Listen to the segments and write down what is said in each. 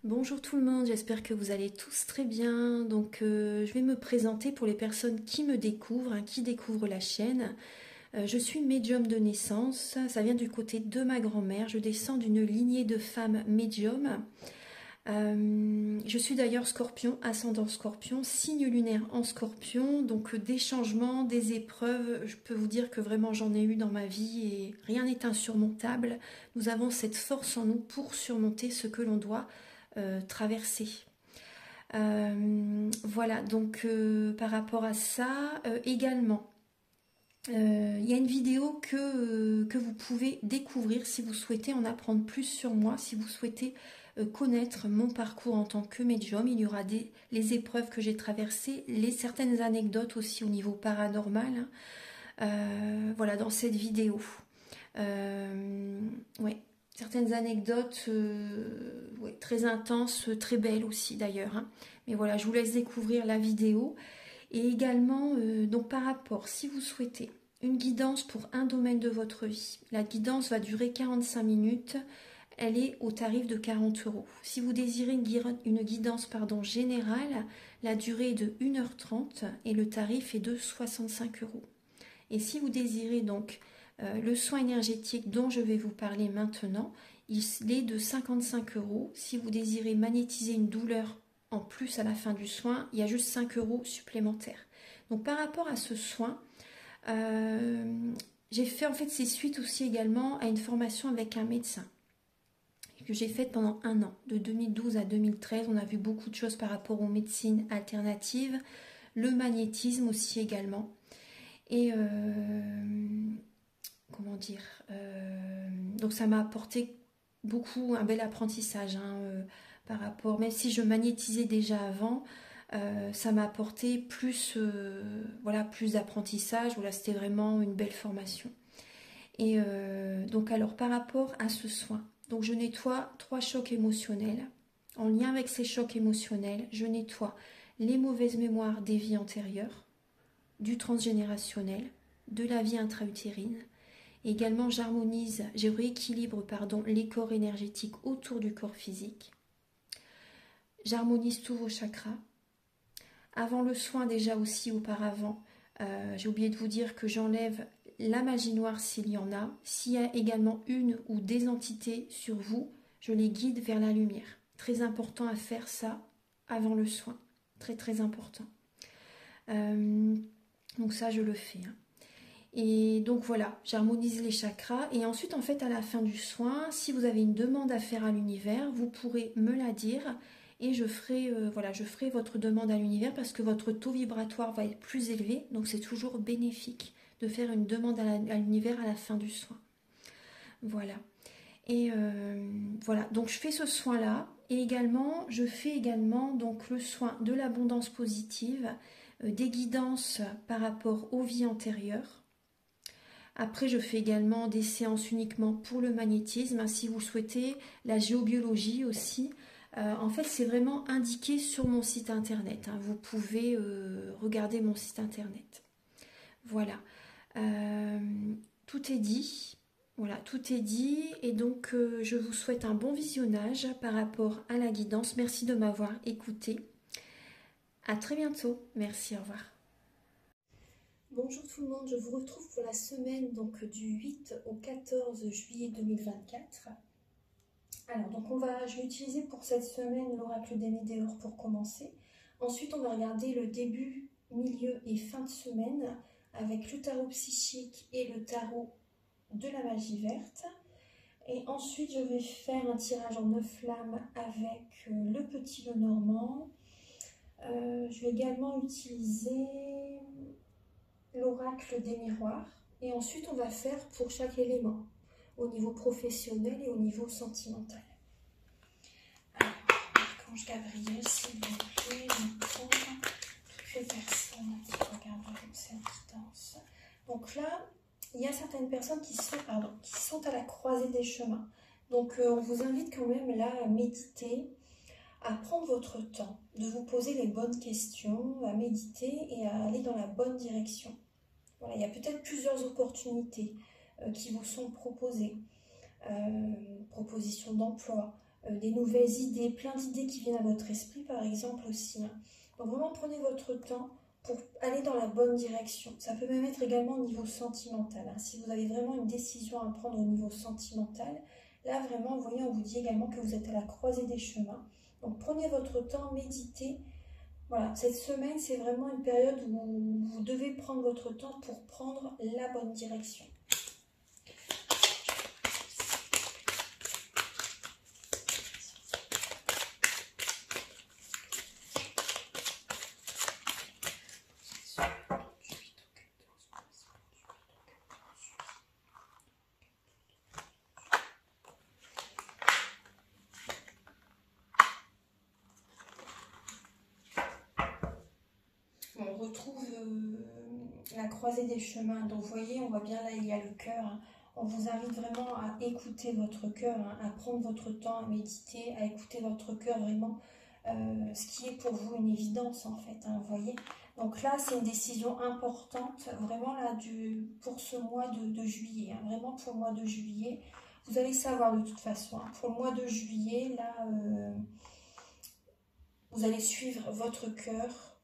Bonjour tout le monde, j'espère que vous allez tous très bien. Donc je vais me présenter pour les personnes qui me découvrent, qui découvrent la chaîne. Je suis médium de naissance, ça vient du côté de ma grand-mère. Je descends d'une lignée de femmes médiums. Je suis d'ailleurs scorpion, ascendant scorpion, signe lunaire en scorpion. Donc des changements, des épreuves, je peux vous dire que vraiment j'en ai eu dans ma vie et rien n'est insurmontable. Nous avons cette force en nous pour surmonter ce que l'on doit traverser. Voilà, donc par rapport à ça, également, il y a une vidéo que vous pouvez découvrir si vous souhaitez en apprendre plus sur moi, si vous souhaitez connaître mon parcours en tant que médium. Il y aura les épreuves que j'ai traversées, certaines anecdotes aussi au niveau paranormal. Voilà, dans cette vidéo. Ouais. Certaines anecdotes ouais, très intenses, très belles aussi d'ailleurs. Mais voilà, je vous laisse découvrir la vidéo. Et également, donc par rapport, si vous souhaitez une guidance pour un domaine de votre vie, la guidance va durer 45 minutes. Elle est au tarif de 40 €. Si vous désirez une guidance générale, la durée est de 1h30 et le tarif est de 65 €. Et si vous désirez donc le soin énergétique dont je vais vous parler maintenant, il est de 55 €. Si vous désirez magnétiser une douleur en plus à la fin du soin, il y a juste 5 € supplémentaires. Donc par rapport à ce soin, j'ai fait en fait ces suites aussi également à une formation avec un médecin que j'ai faite pendant 1 an, de 2012 à 2013. On a vu beaucoup de choses par rapport aux médecines alternatives, le magnétisme aussi également. Et comment dire, donc ça m'a apporté beaucoup, un bel apprentissage par rapport, même si je magnétisais déjà avant, ça m'a apporté plus, voilà, plus d'apprentissage. Voilà, c'était vraiment une belle formation. Et donc alors par rapport à ce soin, donc je nettoie 3 chocs émotionnels. En lien avec ces chocs émotionnels, je nettoie les mauvaises mémoires des vies antérieures, du transgénérationnel, de la vie intra-utérine. Également, je rééquilibre les corps énergétiques autour du corps physique. J'harmonise tous vos chakras. Avant le soin, déjà aussi auparavant, j'ai oublié de vous dire que j'enlève la magie noire s'il y en a. S'il y a également une ou des entités sur vous, je les guide vers la lumière. Très important à faire ça avant le soin. Très très important. Donc ça, je le fais. Et donc voilà, j'harmonise les chakras. Et ensuite, en fait, à la fin du soin, si vous avez une demande à faire à l'univers, vous pourrez me la dire. Et je ferai votre demande à l'univers parce que votre taux vibratoire va être plus élevé. Donc c'est toujours bénéfique de faire une demande à l'univers à la fin du soin. Voilà. Et voilà, donc je fais ce soin-là. Et également, je fais également donc le soin de l'abondance positive, des guidances par rapport aux vies antérieures. Après, je fais également des séances uniquement pour le magnétisme. Si vous souhaitez, la géobiologie aussi. En fait, c'est vraiment indiqué sur mon site internet. Vous pouvez regarder mon site internet. Voilà. Tout est dit. Voilà, tout est dit. Et donc, je vous souhaite un bon visionnage par rapport à la guidance. Merci de m'avoir écouté. À très bientôt. Merci, au revoir. Bonjour tout le monde, je vous retrouve pour la semaine donc, du 8 au 14 juillet 2024. Alors, donc je vais utiliser pour cette semaine l'oracle des Médéors pour commencer. Ensuite, on va regarder le début, milieu et fin de semaine avec le tarot psychique et le tarot de la magie verte. Et ensuite, je vais faire un tirage en 9 flammes avec le petit Lenormand. Je vais également utiliser l'oracle des miroirs. Et ensuite, on va faire pour chaque élément, au niveau professionnel et au niveau sentimental. Alors, Archange Gabriel, s'il vous plaît, pour toutes les personnes qui regardent cette guidance. Donc là, il y a certaines personnes qui sont à la croisée des chemins. Donc, on vous invite quand même là à méditer, à prendre votre temps, de vous poser les bonnes questions, à méditer et à aller dans la bonne direction. Voilà, il y a peut-être plusieurs opportunités qui vous sont proposées. Propositions d'emploi, des nouvelles idées, plein d'idées qui viennent à votre esprit par exemple aussi. Hein. Donc vraiment prenez votre temps pour aller dans la bonne direction. Ça peut même être également au niveau sentimental. Hein. Si vous avez vraiment une décision à prendre au niveau sentimental, là vraiment, vous voyez, on vous dit également que vous êtes à la croisée des chemins. Donc prenez votre temps, méditez. Voilà, cette semaine, c'est vraiment une période où vous devez prendre votre temps pour prendre la bonne direction. On retrouve la croisée des chemins. Donc vous voyez, on voit bien là, il y a le cœur. Hein. On vous invite vraiment à écouter votre cœur, hein, à prendre votre temps, à méditer, à écouter votre cœur vraiment, ce qui est pour vous une évidence en fait, hein, vous voyez. Donc là, c'est une décision importante, vraiment là, pour ce mois de juillet, hein, vraiment pour le mois de juillet. Vous allez savoir de toute façon, hein, pour le mois de juillet, là, vous allez suivre votre cœur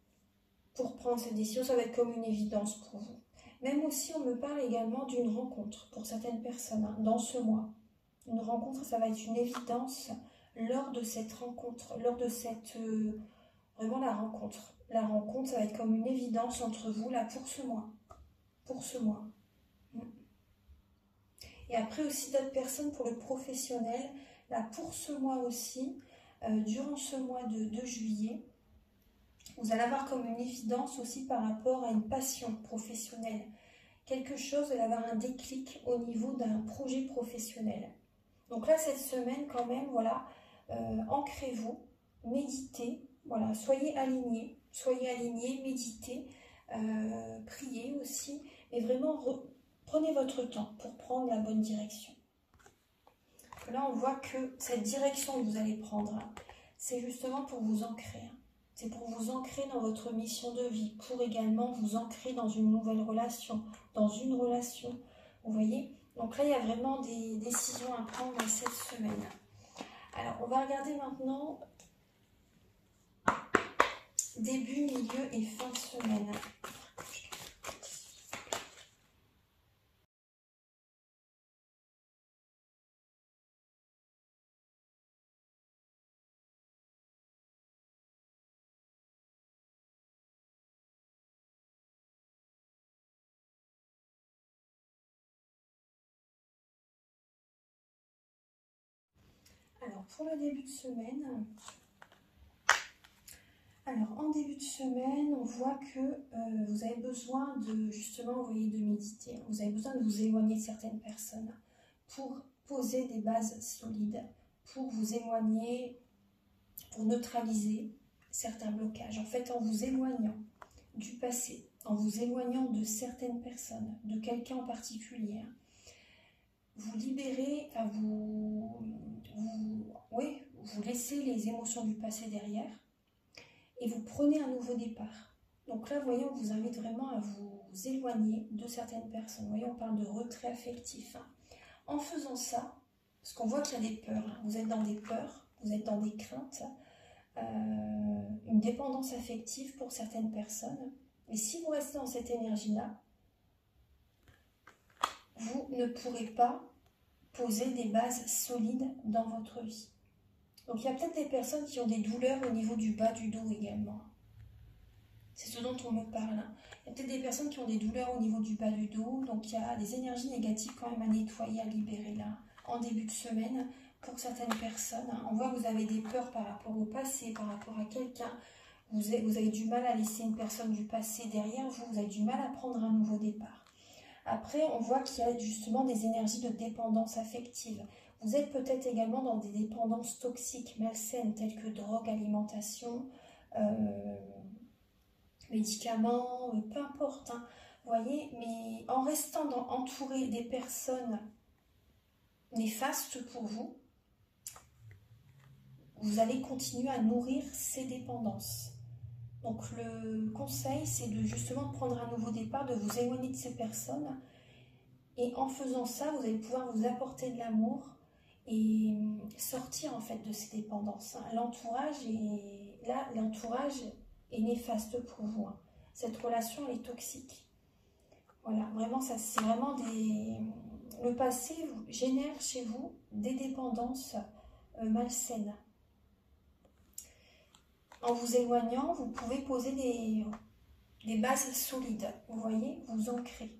pour prendre cette décision. Ça va être comme une évidence pour vous. Même aussi, on me parle également d'une rencontre pour certaines personnes, hein, dans ce mois. Une rencontre, ça va être une évidence lors de cette rencontre, lors de cette... vraiment la rencontre. La rencontre, ça va être comme une évidence entre vous, là, pour ce mois. Pour ce mois. Et après aussi d'autres personnes pour le professionnel, là, pour ce mois aussi, durant ce mois de juillet, vous allez avoir comme une évidence aussi par rapport à une passion professionnelle. Quelque chose, vous allez avoir un déclic au niveau d'un projet professionnel. Donc là, cette semaine, quand même, voilà, ancrez-vous, méditez, voilà, soyez alignés, méditez, priez aussi, mais vraiment, prenez votre temps pour prendre la bonne direction. Là, on voit que cette direction que vous allez prendre, c'est justement pour vous ancrer. C'est pour vous ancrer dans votre mission de vie, pour également vous ancrer dans une nouvelle relation, dans une relation. Vous voyez? Donc là, il y a vraiment des décisions à prendre cette semaine. Alors, on va regarder maintenant début, milieu et fin de semaine. Alors, pour le début de semaine, en début de semaine, on voit que vous avez besoin de, justement, vous voyez, de méditer. Vous avez besoin de vous éloigner de certaines personnes pour poser des bases solides, pour vous éloigner, pour neutraliser certains blocages. En fait, en vous éloignant du passé, en vous éloignant de certaines personnes, de quelqu'un en particulier, vous libérez, enfin vous laissez les émotions du passé derrière et vous prenez un nouveau départ. Donc là, vous voyez, on vous invite vraiment à vous éloigner de certaines personnes. Vous voyez, on parle de retrait affectif. En faisant ça, parce qu'on voit qu'il y a des peurs, vous êtes dans des peurs, vous êtes dans des craintes, une dépendance affective pour certaines personnes. Et si vous restez dans cette énergie-là, vous ne pourrez pas poser des bases solides dans votre vie. Donc il y a peut-être des personnes qui ont des douleurs au niveau du bas du dos également. C'est ce dont on me parle. Il y a peut-être des personnes qui ont des douleurs au niveau du bas du dos. Donc il y a des énergies négatives quand même à nettoyer, à libérer là, en début de semaine. Pour certaines personnes, on voit que vous avez des peurs par rapport au passé, par rapport à quelqu'un. Vous avez du mal à laisser une personne du passé derrière vous. Vous avez du mal à prendre un nouveau départ. Après, on voit qu'il y a justement des énergies de dépendance affective. Vous êtes peut-être également dans des dépendances toxiques, malsaines, telles que drogue, alimentation, médicaments, peu importe. Vous voyez, mais en restant entouré des personnes néfastes pour vous, vous allez continuer à nourrir ces dépendances. Donc le conseil, c'est de justement prendre un nouveau départ, de vous éloigner de ces personnes. Et en faisant ça, vous allez pouvoir vous apporter de l'amour et sortir en fait de ces dépendances. L'entourage est néfaste pour vous. Cette relation elle est toxique. Voilà, vraiment, ça c'est vraiment le passé génère chez vous des dépendances malsaines. En vous éloignant, vous pouvez poser des bases solides. Vous voyez, vous ancrez.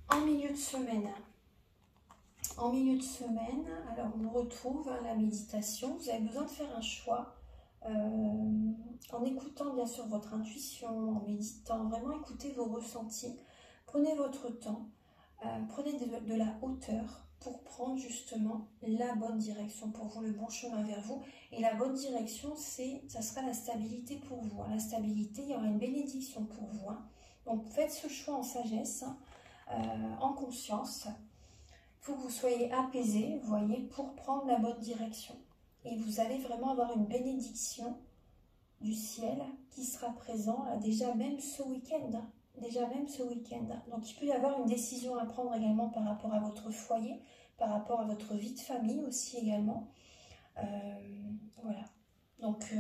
En milieu de semaine. En milieu de semaine, alors on retrouve la méditation. Vous avez besoin de faire un choix en écoutant bien sûr votre intuition, en méditant, vraiment écoutez vos ressentis. Prenez votre temps, prenez de la hauteur pour prendre justement la bonne direction pour vous, le bon chemin vers vous. Et la bonne direction, ça sera la stabilité pour vous. La stabilité, il y aura une bénédiction pour vous. Donc faites ce choix en sagesse, en conscience. Il faut que vous soyez apaisé, vous voyez, pour prendre la bonne direction. Et vous allez vraiment avoir une bénédiction du ciel qui sera présent là, déjà même ce week-end. Donc il peut y avoir une décision à prendre également par rapport à votre foyer, par rapport à votre vie de famille aussi également. Voilà. Donc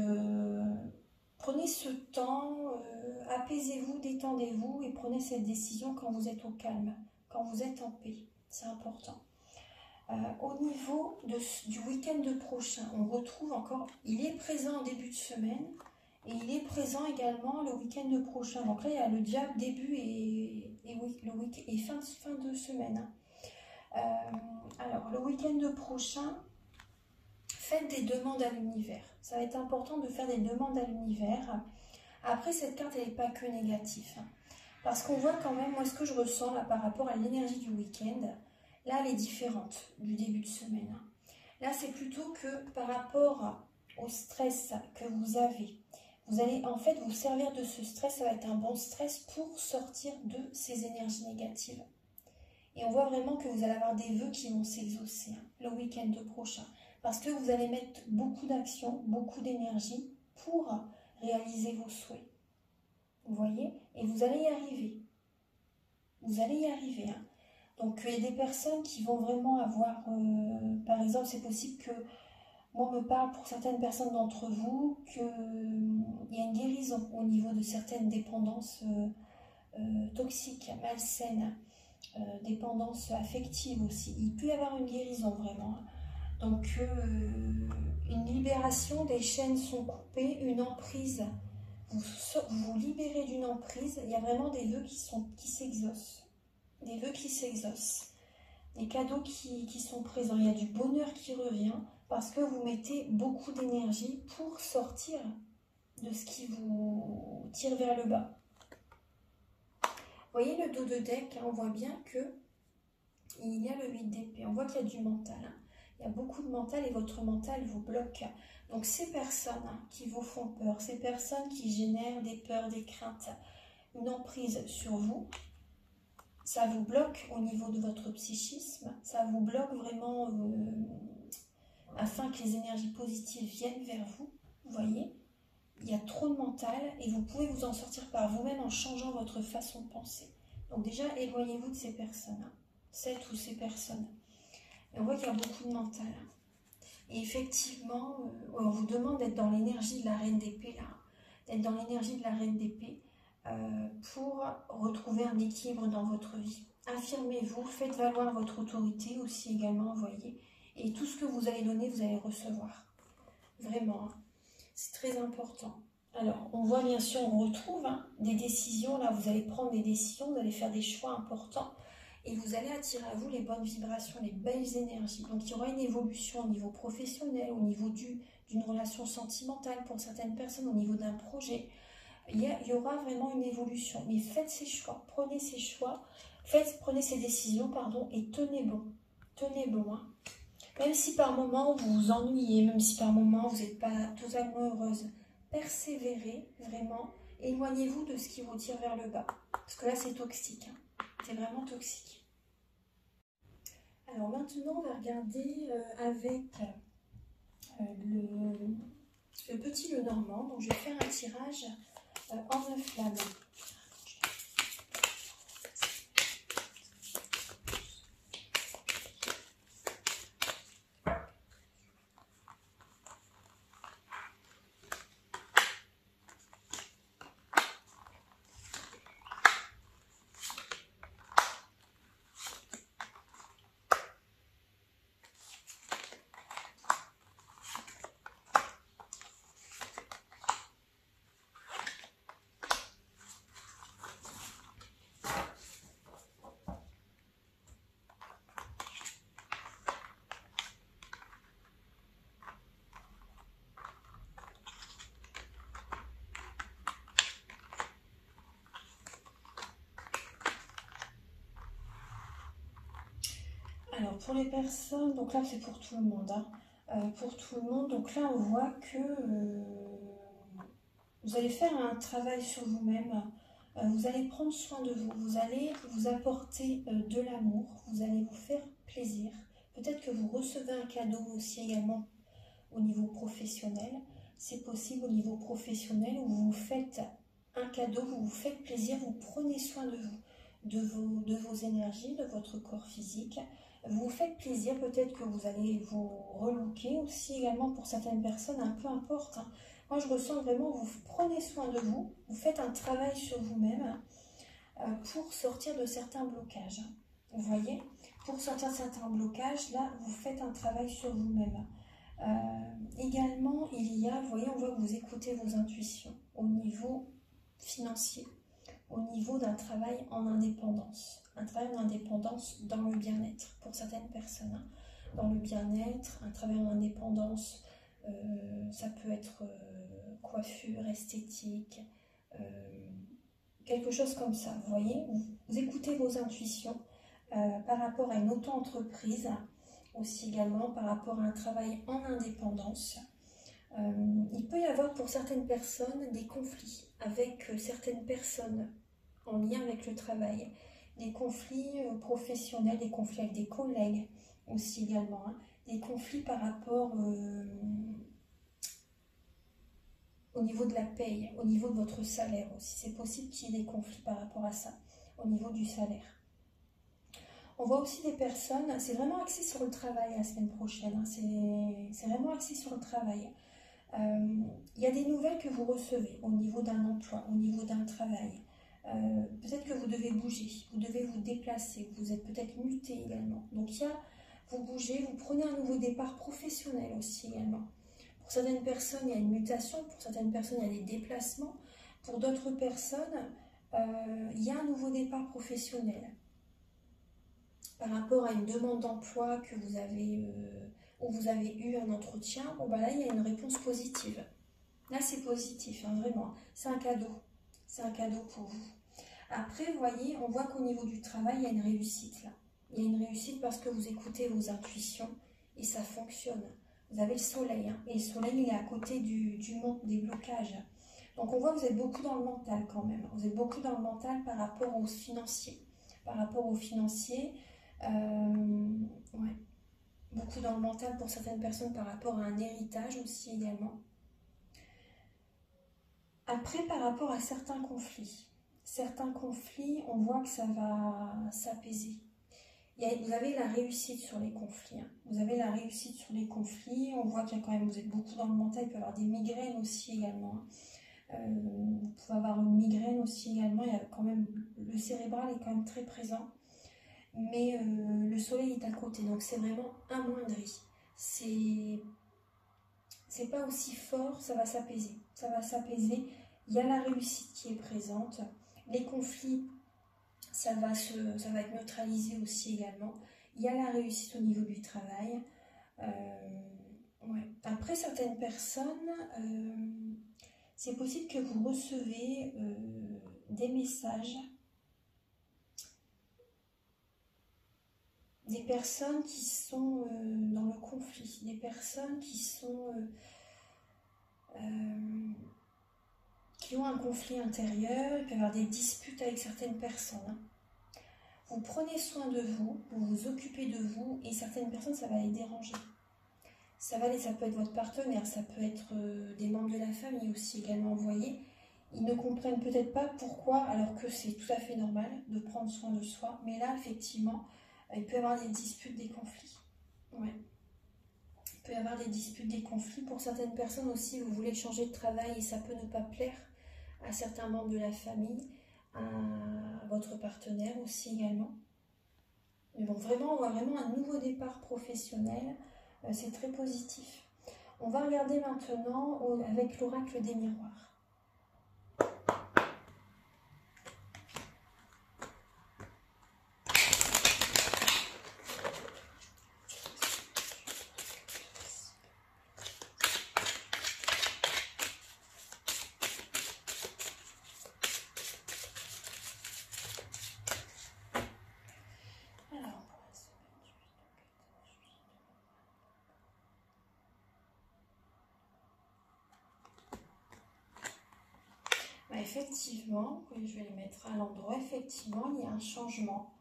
prenez ce temps, apaisez-vous, détendez-vous et prenez cette décision quand vous êtes au calme, quand vous êtes en paix. C'est important. Au niveau du week-end prochain, on retrouve encore, il est présent en début de semaine et il est présent également le week-end prochain. Donc là, il y a le diable début et fin de semaine. Alors, le week-end prochain, faites des demandes à l'univers. Ça va être important de faire des demandes à l'univers. Après, cette carte, elle n'est pas que négative. Parce qu'on voit quand même, moi, ce que je ressens là par rapport à l'énergie du week-end, là, elle est différente du début de semaine. Là, c'est plutôt que par rapport au stress que vous avez, vous allez en fait vous servir de ce stress. Ça va être un bon stress pour sortir de ces énergies négatives. Et on voit vraiment que vous allez avoir des vœux qui vont s'exaucer le week-end prochain. Parce que vous allez mettre beaucoup d'action, beaucoup d'énergie pour réaliser vos souhaits. Vous voyez? Et vous allez y arriver. Vous allez y arriver. Donc, il y a des personnes qui vont vraiment avoir... par exemple, c'est possible que... Moi, on me parle pour certaines personnes d'entre vous qu'il y a une guérison au niveau de certaines dépendances toxiques, malsaines, dépendances affectives aussi. Il peut y avoir une guérison vraiment. Donc, une libération, des chaînes sont coupées, une emprise, vous vous libérez d'une emprise. Il y a vraiment des vœux qui s'exaucent. Des vœux qui s'exaucent. Des cadeaux qui sont présents. Il y a du bonheur qui revient parce que vous mettez beaucoup d'énergie pour sortir de ce qui vous tire vers le bas. Vous voyez le dos de deck, on voit bien que il y a le 8 d'épée. On voit qu'il y a du mental. Il y a beaucoup de mental et votre mental vous bloque. Donc ces personnes qui vous font peur, ces personnes qui génèrent des peurs, des craintes, une emprise sur vous, ça vous bloque au niveau de votre psychisme, ça vous bloque vraiment afin que les énergies positives viennent vers vous. Vous voyez, il y a trop de mental et vous pouvez vous en sortir par vous-même en changeant votre façon de penser. Donc déjà, éloignez-vous de ces personnes, cette ou ces personnes. Et on voit qu'il y a beaucoup de mental. Et effectivement, on vous demande d'être dans l'énergie de la reine d'épée, là, d'être dans l'énergie de la reine d'épée pour retrouver un équilibre dans votre vie. Affirmez-vous, faites valoir votre autorité aussi également, vous voyez. Et tout ce que vous allez donner, vous allez recevoir. Vraiment, c'est très important. Alors, on voit bien sûr, on retrouve des décisions, là, vous allez prendre des décisions, vous allez faire des choix importants. Et vous allez attirer à vous les bonnes vibrations, les belles énergies. Donc, il y aura une évolution au niveau professionnel, au niveau d'une relation sentimentale pour certaines personnes, au niveau d'un projet. Il y aura vraiment une évolution. Mais faites ces choix, prenez ces choix, prenez ces décisions, pardon, et tenez bon. Tenez bon. Même si par moment vous vous ennuyez, même si par moment vous n'êtes pas totalement heureuse, persévérez vraiment. Éloignez-vous de ce qui vous tire vers le bas. Parce que là, c'est toxique. C'est vraiment toxique. Alors maintenant, on va regarder avec le petit Lenormand. Donc, je vais faire un tirage en 9 flammes. Alors, pour les personnes, donc là, c'est pour tout le monde, hein. Pour tout le monde, donc là, on voit que vous allez faire un travail sur vous-même. Vous allez prendre soin de vous. Vous allez vous apporter de l'amour. Vous allez vous faire plaisir. Peut-être que vous recevez un cadeau aussi également au niveau professionnel. C'est possible au niveau professionnel où vous vous faites un cadeau, vous vous faites plaisir, vous prenez soin de vous, de vos énergies, de votre corps physique. Vous vous faites plaisir, peut-être que vous allez vous relooker aussi également pour certaines personnes, hein, peu importe. Hein. Moi, je ressens vraiment que vous prenez soin de vous, vous faites un travail sur vous-même pour sortir de certains blocages. Hein. Vous voyez, pour sortir de certains blocages, là, vous faites un travail sur vous-même. Également, il y a, vous voyez, on voit que vous écoutez vos intuitions au niveau financier, au niveau d'un travail en indépendance. Un travail en indépendance dans le bien-être pour certaines personnes. Hein. Dans le bien-être, un travail en indépendance, ça peut être coiffure, esthétique, quelque chose comme ça. Vous voyez, vous écoutez vos intuitions par rapport à une auto-entreprise, aussi également par rapport à un travail en indépendance. Il peut y avoir pour certaines personnes des conflits avec certaines personnes en lien avec le travail, des conflits professionnels, des conflits avec des collègues aussi également, hein, des conflits par rapport au niveau de la paye, au niveau de votre salaire aussi. C'est possible qu'il y ait des conflits par rapport à ça, au niveau du salaire. On voit aussi des personnes, c'est vraiment axé sur le travail la semaine prochaine, hein, c'est vraiment axé sur le travail. Il y a des nouvelles que vous recevez au niveau d'un emploi, au niveau d'un travail. Peut-être que vous devez bouger, vous devez vous déplacer, vous êtes peut-être muté également. Donc vous bougez, vous prenez un nouveau départ professionnel aussi également. Pour certaines personnes, il y a une mutation, pour certaines personnes, il y a des déplacements. Pour d'autres personnes, il y a un nouveau départ professionnel. Par rapport à une demande d'emploi que vous avez, où vous avez eu un entretien, bon, bah là, il y a une réponse positive. Là, c'est positif, hein, vraiment. C'est un cadeau. C'est un cadeau pour vous. Après, vous voyez, on voit qu'au niveau du travail, il y a une réussite là. Il y a une réussite parce que vous écoutez vos intuitions et ça fonctionne. Vous avez le soleil, hein, et le soleil, il est à côté du monde, des blocages. Donc, on voit que vous êtes beaucoup dans le mental quand même. Vous êtes beaucoup dans le mental par rapport aux financiers. Par rapport aux financiers, ouais. Beaucoup dans le mental pour certaines personnes par rapport à un héritage aussi également. Après, par rapport à certains conflits, on voit que ça va s'apaiser. Vous avez la réussite sur les conflits. Hein. Vous avez la réussite sur les conflits. On voit qu'il y a quand même, vous êtes beaucoup dans le mental. Il peut y avoir des migraines aussi également. Hein. Vous pouvez avoir une migraine aussi également. Il y a quand même, le cérébral est quand même très présent. Mais le soleil est à côté. Donc c'est vraiment amoindri. C'est pas aussi fort. Ça va s'apaiser. Ça va s'apaiser. Il y a la réussite qui est présente. Les conflits, ça va être neutralisé aussi également. Il y a la réussite au niveau du travail. Ouais. Après, certaines personnes, c'est possible que vous recevez des messages. Des personnes qui sont dans le conflit. Des personnes qui sont... qui ont un conflit intérieur, il peut y avoir des disputes avec certaines personnes. Hein. Vous prenez soin de vous, vous vous occupez de vous, et certaines personnes, ça va les déranger. Ça peut être votre partenaire, ça peut être des membres de la famille aussi également, vous voyez. Ils ne comprennent peut-être pas pourquoi, alors que c'est tout à fait normal de prendre soin de soi. Mais là, effectivement, il peut y avoir des disputes, des conflits. Ouais. Il peut y avoir des disputes, des conflits. Pour certaines personnes aussi, vous voulez changer de travail et ça peut ne pas plaire à certains membres de la famille, à votre partenaire aussi également. Mais bon, vraiment, on voit vraiment un nouveau départ professionnel. C'est très positif. On va regarder maintenant avec l'oracle des miroirs. effectivement, oui, je vais les mettre à l'endroit, effectivement, il y a un changement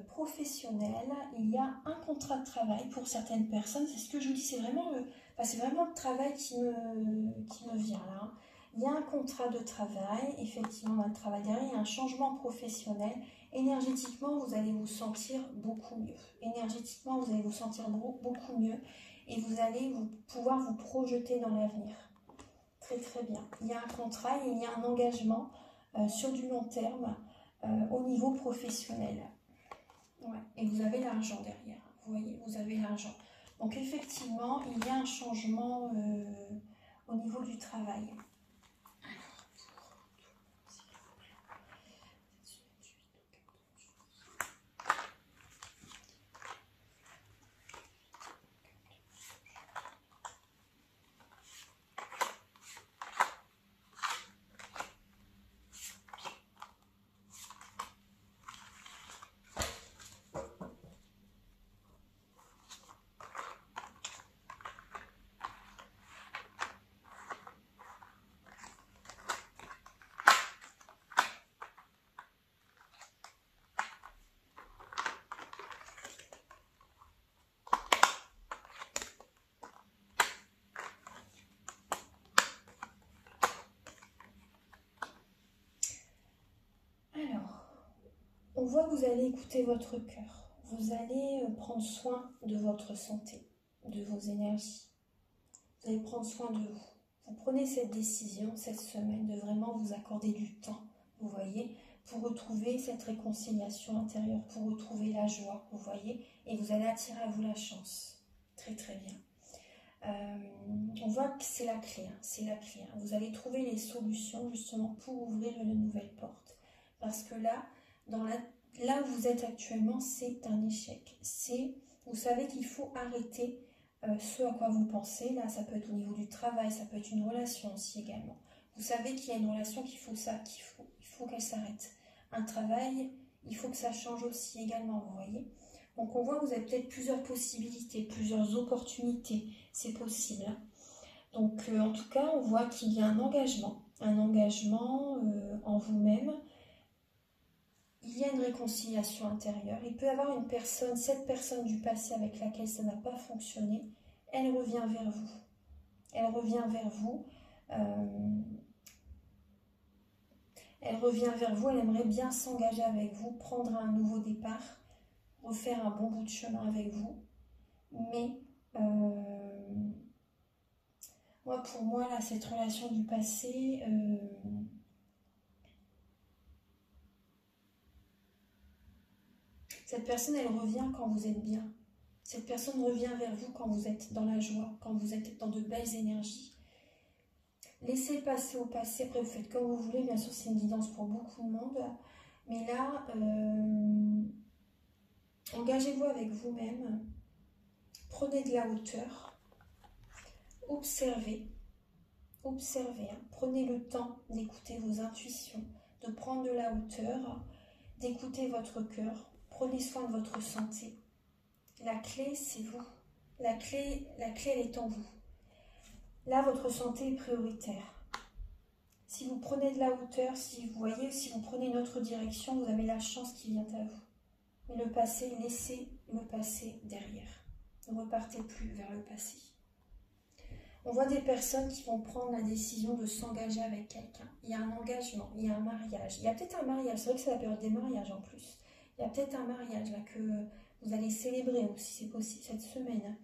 professionnel, il y a un contrat de travail pour certaines personnes, c'est ce que je vous dis, c'est vraiment le travail qui me vient là. Hein. Il y a un contrat de travail, effectivement, dans le travail derrière, il y a un changement professionnel. Énergétiquement, vous allez vous sentir beaucoup mieux. Énergétiquement, vous allez vous sentir beaucoup mieux et vous allez pouvoir vous projeter dans l'avenir. Très très bien. Il y a un contrat et il y a un engagement sur du long terme au niveau professionnel. Ouais. Et vous avez l'argent derrière. Vous voyez, vous avez l'argent. Donc effectivement, il y a un changement au niveau du travail. On voit que vous allez écouter votre cœur. Vous allez prendre soin de votre santé, de vos énergies. Vous allez prendre soin de vous. Vous prenez cette décision, cette semaine, de vraiment vous accorder du temps, vous voyez, pour retrouver cette réconciliation intérieure, pour retrouver la joie, vous voyez, et vous allez attirer à vous la chance. Très très bien. On voit que c'est la clé, hein, c'est la clé. Hein. Vous allez trouver les solutions justement pour ouvrir une nouvelle porte. Parce que là, là où vous êtes actuellement, c'est un échec. Vous savez qu'il faut arrêter ce à quoi vous pensez. Là, ça peut être au niveau du travail, ça peut être une relation aussi également. Vous savez qu'il y a une relation il faut qu'elle s'arrête. Un travail, il faut que ça change aussi également, vous voyez. Donc on voit que vous avez peut-être plusieurs possibilités, plusieurs opportunités, c'est possible. Hein. Donc en tout cas, on voit qu'il y a un engagement en vous-même. Il y a une réconciliation intérieure. Il peut y avoir une personne, cette personne du passé avec laquelle ça n'a pas fonctionné, elle revient vers vous. Elle revient vers vous. Elle revient vers vous, elle aimerait bien s'engager avec vous, prendre un nouveau départ, refaire un bon bout de chemin avec vous. Mais pour moi, là, cette relation du passé... Cette personne, elle revient quand vous êtes bien. Cette personne revient vers vous quand vous êtes dans la joie, quand vous êtes dans de belles énergies. Laissez passer au passé, après vous faites comme vous voulez, bien sûr c'est une guidance pour beaucoup de monde. Mais là, engagez-vous avec vous-même, prenez de la hauteur, observez, hein. Prenez le temps d'écouter vos intuitions, de prendre de la hauteur, d'écouter votre cœur. Prenez soin de votre santé. La clé, c'est vous. La clé, elle est en vous. Là, votre santé est prioritaire. Si vous prenez de la hauteur, si vous prenez une autre direction, vous avez la chance qui vient à vous. Mais le passé, laissez le passé derrière. Ne repartez plus vers le passé. On voit des personnes qui vont prendre la décision de s'engager avec quelqu'un. Il y a un engagement, il y a un mariage. Il y a peut-être un mariage, c'est vrai que c'est la période des mariages en plus. Il y a peut-être un mariage là que vous allez célébrer aussi, c'est possible, cette semaine.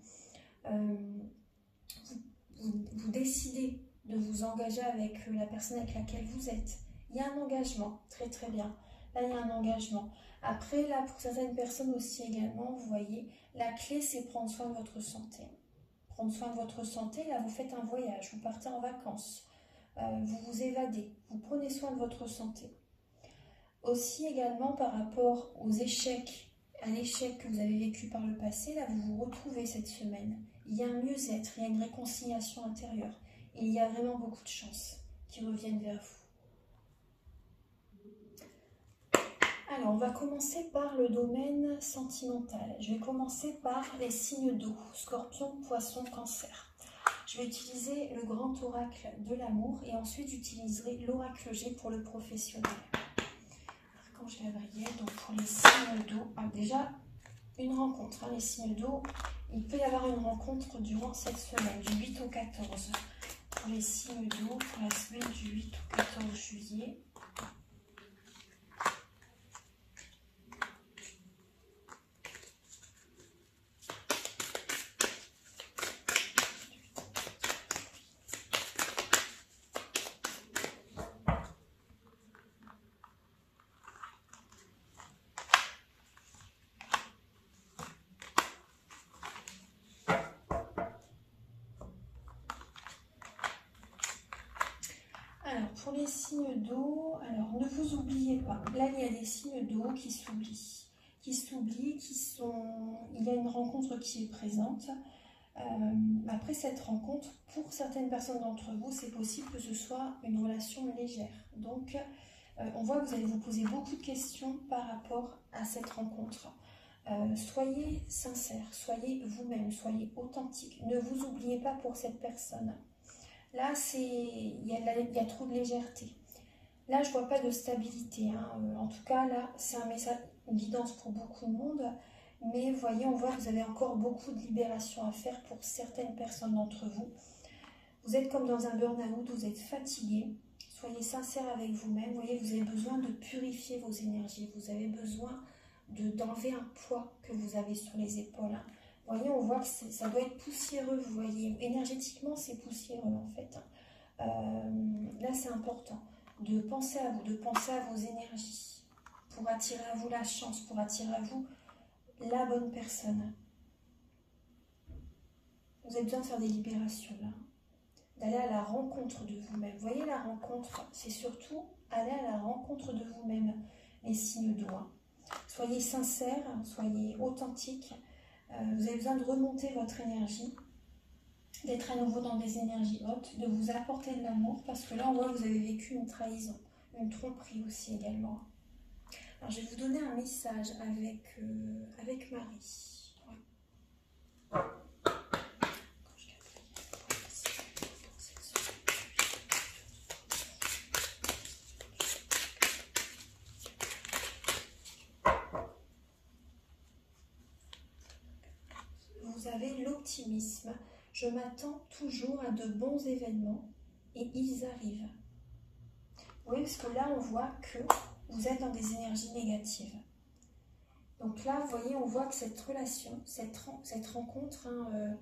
Vous décidez de vous engager avec la personne avec laquelle vous êtes. Il y a un engagement, très très bien. Là, il y a un engagement. Après, là, pour certaines personnes aussi également, vous voyez, la clé, c'est prendre soin de votre santé. Prendre soin de votre santé, là, vous faites un voyage, vous partez en vacances, vous vous évadez, vous prenez soin de votre santé. Aussi également par rapport aux échecs, à l'échec que vous avez vécu par le passé, là vous vous retrouvez cette semaine. Il y a un mieux-être, il y a une réconciliation intérieure. Il y a vraiment beaucoup de chances qui reviennent vers vous. Alors on va commencer par le domaine sentimental. Je vais commencer par les signes d'eau, Scorpion, Poisson, Cancer. Je vais utiliser le grand oracle de l'amour et ensuite j'utiliserai l'oracle G pour le professionnel. Archange Gabriel, donc pour les signes d'eau. Déjà, une rencontre, hein, les signes d'eau. Il peut y avoir une rencontre durant cette semaine, du 8 au 14. Pour les signes d'eau, pour la semaine du 8 au 14 juillet. Alors, pour les signes d'eau, alors ne vous oubliez pas. Là, il y a des signes d'eau qui s'oublient. Il y a une rencontre qui est présente. Après cette rencontre, pour certaines personnes d'entre vous, c'est possible que ce soit une relation légère. Donc, on voit que vous allez vous poser beaucoup de questions par rapport à cette rencontre. Soyez sincère, soyez vous-même, soyez authentique. Ne vous oubliez pas pour cette personne. Là, il y a trop de légèreté. Là, je ne vois pas de stabilité. Hein. En tout cas, là, c'est un message, une guidance pour beaucoup de monde. Mais vous voyez, on voit que vous avez encore beaucoup de libération à faire pour certaines personnes d'entre vous. Vous êtes comme dans un burn-out, vous êtes fatigué. Soyez sincère avec vous-même. Vous voyez, vous avez besoin de purifier vos énergies. Vous avez besoin d'enlever un poids que vous avez sur les épaules. Hein. Vous voyez, on voit que ça doit être poussiéreux, vous voyez. Énergétiquement, c'est poussiéreux, en fait. Là, c'est important de penser à vous, de penser à vos énergies pour attirer à vous la chance, pour attirer à vous la bonne personne. Vous avez besoin de faire des libérations, là. D'aller à la rencontre de vous-même. Vous voyez, la rencontre, c'est surtout aller à la rencontre de vous-même, les signes d'eau. Soyez sincère, soyez authentique. Vous avez besoin de remonter votre énergie, d'être à nouveau dans des énergies hautes, de vous apporter de l'amour, parce que là, on voit que vous avez vécu une trahison, une tromperie aussi également. Alors, je vais vous donner un message avec Marie. Ouais. Vous avez l'optimisme. Je m'attends toujours à de bons événements et ils arrivent. Oui, parce que là, on voit que vous êtes dans des énergies négatives. Donc là, vous voyez, on voit que cette relation, cette rencontre, hein,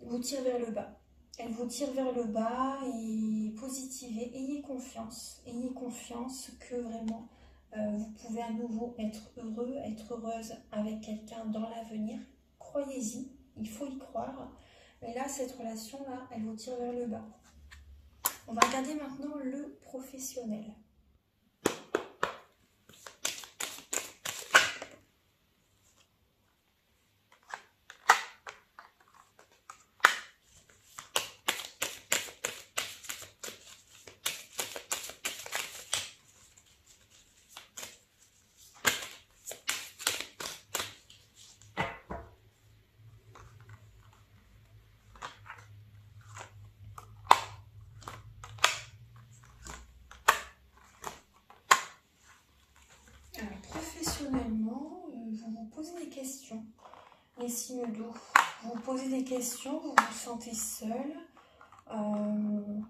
vous tire vers le bas. Elle vous tire vers le bas et positivez, ayez confiance que vraiment vous pouvez à nouveau être heureux, être heureuse avec quelqu'un dans l'avenir. Croyez-y, il faut y croire. Mais là, cette relation-là, elle vous tire vers le bas. On va regarder maintenant le professionnel. Professionnellement, vous vous posez des questions, les signes d'eau. Vous vous posez des questions, vous vous sentez seul.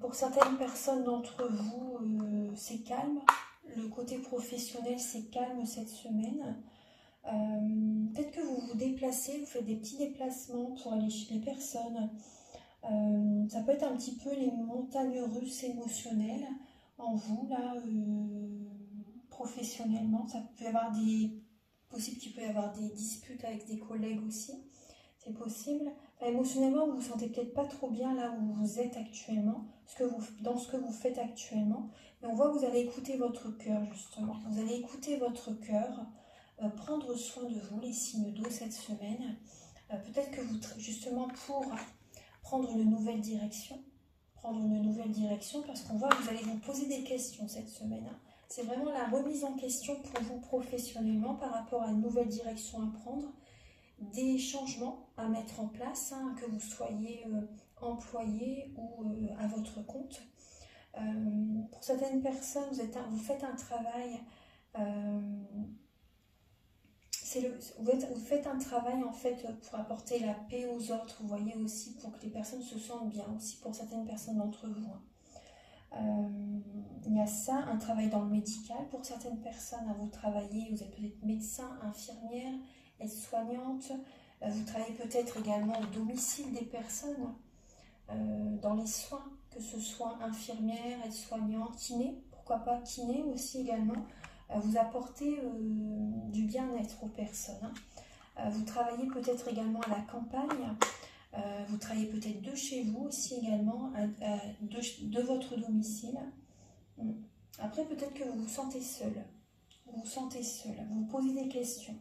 Pour certaines personnes d'entre vous, c'est calme. Le côté professionnel, c'est calme cette semaine. Peut-être que vous vous déplacez, vous faites des petits déplacements pour aller chez les personnes. Ça peut être un petit peu les montagnes russes émotionnelles en vous, là, professionnellement. Ça peut y avoir possible qu'il peut y avoir des disputes avec des collègues aussi. C'est possible. Enfin, émotionnellement, vous vous sentez peut-être pas trop bien là où vous êtes actuellement, dans ce que vous faites actuellement. Mais on voit que vous allez écouter votre cœur, justement. Vous allez écouter votre cœur, prendre soin de vous, les signes d'eau cette semaine. Peut-être que vous, justement, pour prendre une nouvelle direction, parce qu'on voit que vous allez vous poser des questions cette semaine. C'est vraiment la remise en question pour vous professionnellement par rapport à une nouvelle direction à prendre. des changements à mettre en place, hein, que vous soyez employé ou à votre compte. Pour certaines personnes, vous faites un travail, vous faites un travail en fait pour apporter la paix aux autres, vous voyez, aussi pour que les personnes se sentent bien, aussi pour certaines personnes d'entre vous. Il y a ça, un travail dans le médical pour certaines personnes. Vous travaillez, vous êtes peut-être médecin, infirmière, aide-soignante. Vous travaillez peut-être également au domicile des personnes, dans les soins, que ce soit infirmière, aide-soignante, kiné, pourquoi pas kiné aussi également. Vous apportez du bien-être aux personnes. Vous travaillez peut-être également à la campagne. Vous travaillez peut-être de chez vous aussi également, de votre domicile. Après, peut-être que vous vous sentez seul. Vous vous sentez seul. Vous vous posez des questions.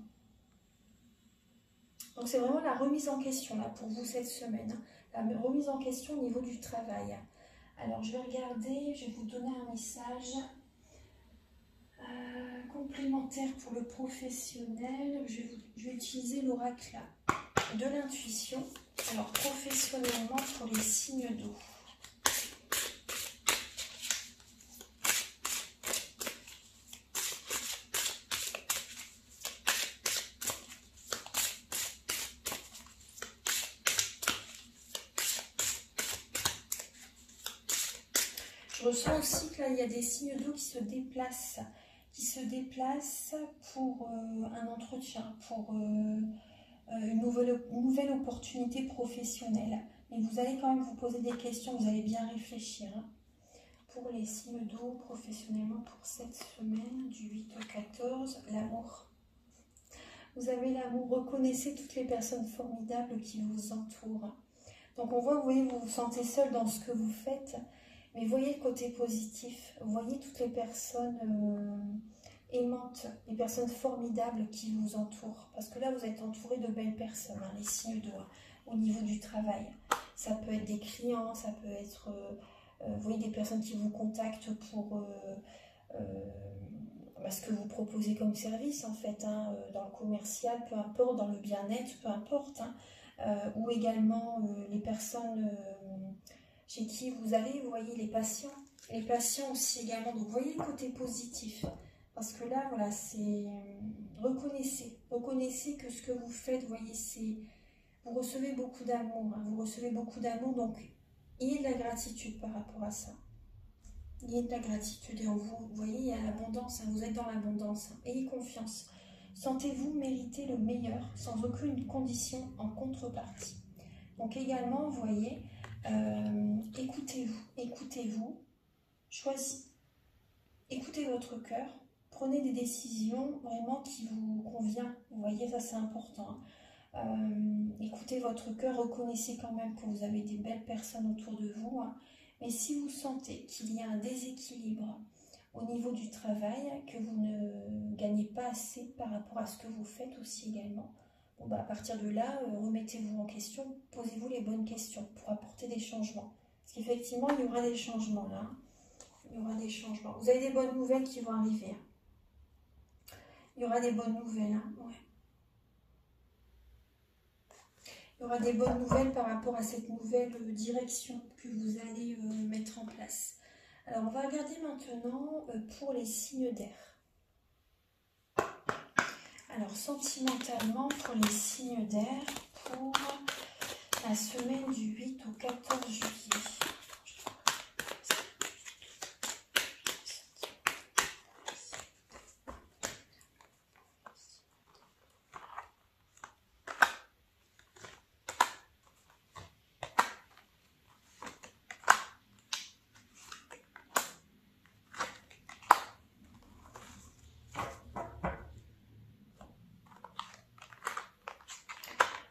Donc, c'est vraiment la remise en question là, pour vous cette semaine. La remise en question au niveau du travail. Alors, je vais regarder, je vais vous donner un message complémentaire pour le professionnel. Je vais utiliser l'oracle de l'intuition. Alors, professionnellement, pour les signes d'eau. Je ressens aussi que là, il y a des signes d'eau qui se déplacent pour un entretien, pour une nouvelle opportunité professionnelle. Mais vous allez quand même vous poser des questions, vous allez bien réfléchir. Hein. Pour les signes d'eau professionnellement pour cette semaine, du 8 au 14, l'amour. Vous avez l'amour, reconnaissez toutes les personnes formidables qui vous entourent. Donc on voit, vous voyez, vous vous sentez seul dans ce que vous faites, mais voyez le côté positif, voyez toutes les personnes aimantes, les personnes formidables qui vous entourent. Parce que là, vous êtes entouré de belles personnes, hein, les signes d'eau, au niveau du travail. Ça peut être des clients, ça peut être, vous voyez, des personnes qui vous contactent pour ce que vous proposez comme service, en fait, hein, dans le commercial, peu importe, dans le bien-être, peu importe, hein, ou également les personnes chez qui vous allez, vous voyez, les patients aussi également. Donc, vous voyez le côté positif. Parce que là, voilà, c'est... Reconnaissez que ce que vous faites, vous voyez, c'est... Vous recevez beaucoup d'amour, hein, vous recevez beaucoup d'amour, donc ayez de la gratitude par rapport à ça. Ayez de la gratitude et en vous, vous voyez, il y a l'abondance, hein, vous êtes dans l'abondance. Hein, ayez confiance. Sentez-vous mériter le meilleur, sans aucune condition en contrepartie. Donc également, vous voyez, écoutez-vous, choisissez, écoutez votre cœur, prenez des décisions vraiment qui vous conviennent. Vous voyez, ça c'est important. Écoutez votre cœur, reconnaissez quand même que vous avez des belles personnes autour de vous. Hein. Mais si vous sentez qu'il y a un déséquilibre au niveau du travail, que vous ne gagnez pas assez par rapport à ce que vous faites aussi également, bon, bah, à partir de là, remettez-vous en question, posez-vous les bonnes questions pour apporter des changements. Parce qu'effectivement, il y aura des changements là. Il y aura des changements. Vous avez des bonnes nouvelles qui vont arriver. Il y aura des bonnes nouvelles. Hein. Ouais. Il y aura des bonnes nouvelles par rapport à cette nouvelle direction que vous allez mettre en place. Alors, on va regarder maintenant pour les signes d'air. Alors, sentimentalement, pour les signes d'air, pour la semaine du 8 au 14 juillet.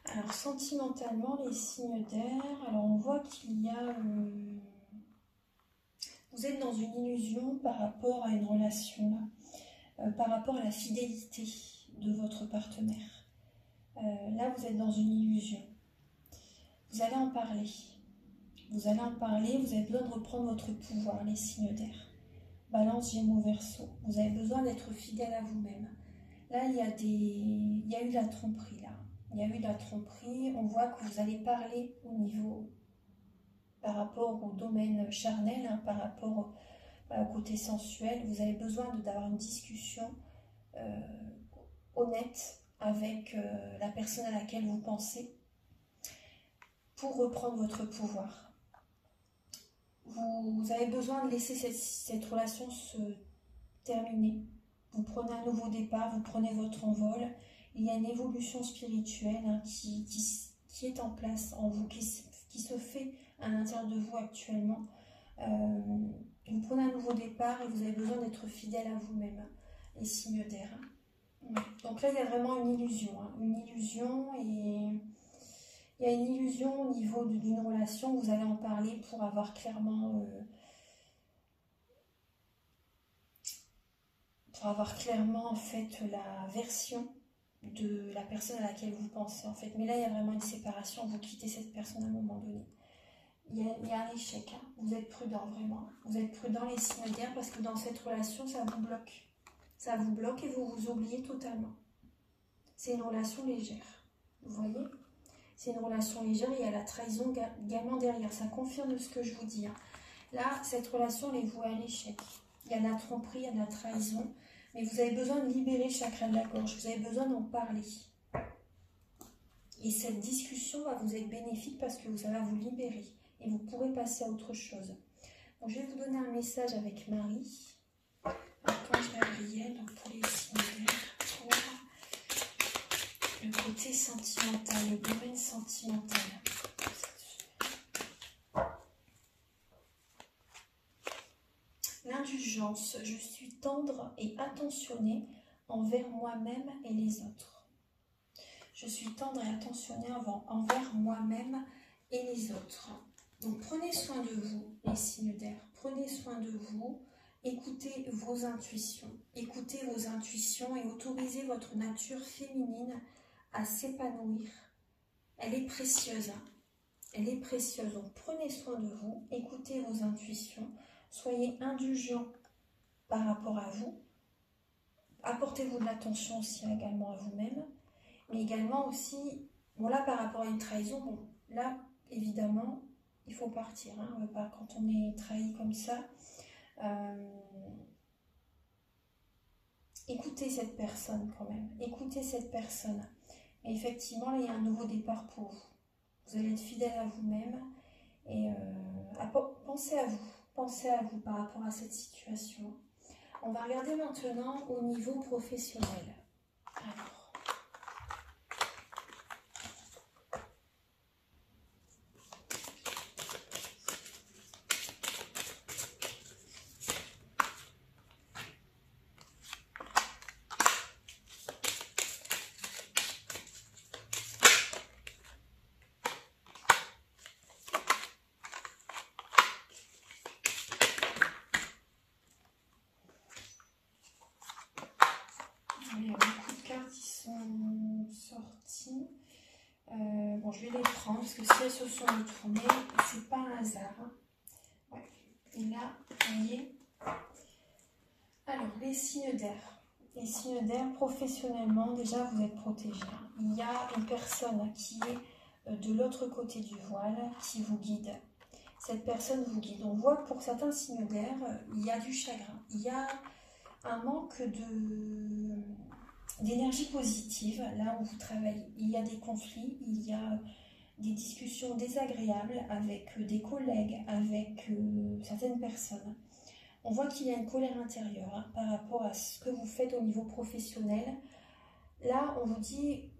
Alors, sentimentalement, les signes d'air, alors on voit qu'il y a... vous êtes dans une illusion par rapport à une relation, par rapport à la fidélité de votre partenaire. Là, vous êtes dans une illusion. Vous allez en parler. Vous allez en parler, vous avez besoin de reprendre votre pouvoir, les signes d'air. Balance, Gémeaux, Verseau. Vous avez besoin d'être fidèle à vous-même. Là, il y a eu la tromperie, là. il y a eu de la tromperie. On voit que vous allez parler au niveau, par rapport au domaine charnel, hein, par rapport au côté sensuel. Vous avez besoin d'avoir une discussion honnête avec la personne à laquelle vous pensez pour reprendre votre pouvoir. Vous avez besoin de laisser cette relation se terminer. Vous prenez un nouveau départ, vous prenez votre envol. Il y a une évolution spirituelle, hein, qui est en place en vous, qui se fait à l'intérieur de vous actuellement. Vous prenez un nouveau départ et vous avez besoin d'être fidèle à vous-même, les signes d'air. Ouais. Donc là, il y a vraiment une illusion. Hein, une illusion, et il y a une illusion au niveau d'une relation. Vous allez en parler pour avoir clairement... en fait la version de la personne à laquelle vous pensez en fait. Mais là il y a vraiment une séparation, vous quittez cette personne à un moment donné. Il y a un échec, hein. Vous êtes prudent vraiment. Vous êtes prudent les signes d'air parce que dans cette relation ça vous bloque. Ça vous bloque et vous vous oubliez totalement. C'est une relation légère. Vous voyez? C'est une relation légère, il y a la trahison également derrière. Ça confirme ce que je vous dis. Hein. Là, cette relation elle est vouée à l'échec. Il y a de la tromperie, il y a de la trahison. Mais vous avez besoin de libérer le chakra de la gorge, vous avez besoin d'en parler. Et cette discussion va vous être bénéfique parce que ça va vous libérer. Et vous pourrez passer à autre chose. Donc, je vais vous donner un message avec Marie, Archange Gabriel, donc pour les signes d'air, pour le côté sentimental, le domaine sentimental. L'indulgence, je suis tendre et attentionnée envers moi-même et les autres. Je suis tendre et attentionnée envers moi-même et les autres. Donc prenez soin de vous, les signes d'air. Prenez soin de vous, écoutez vos intuitions. Écoutez vos intuitions et autorisez votre nature féminine à s'épanouir. Elle est précieuse. Hein. Elle est précieuse. Donc prenez soin de vous, écoutez vos intuitions. Soyez indulgents par rapport à vous. Apportez-vous de l'attention aussi également à vous-même. Mais également aussi, bon là par rapport à une trahison, bon là évidemment il faut partir. Hein, on veut pas, quand on est trahi comme ça, écoutez cette personne quand même. Écoutez cette personne. Mais effectivement là il y a un nouveau départ pour vous. Vous allez être fidèle à vous-même et pensez à vous. Pensez à vous par rapport à cette situation. On va regarder maintenant au niveau professionnel. Alors. Il y a beaucoup de cartes qui sont sorties. Bon, je vais les prendre parce que si elles se sont retournées, c'est pas un hasard. Hein. Ouais. Et là, vous voyez. Alors, les signes d'air. Les signes d'air, professionnellement, déjà, vous êtes protégés. Hein. Il y a une personne qui est de l'autre côté du voile qui vous guide. Cette personne vous guide. On voit que pour certains signes d'air, il y a du chagrin. Il y a un manque d'énergie positive là où vous travaillez. Il y a des conflits, il y a des discussions désagréables avec des collègues, avec certaines personnes. On voit qu'il y a une colère intérieure hein, par rapport à ce que vous faites au niveau professionnel. Là, on vous dit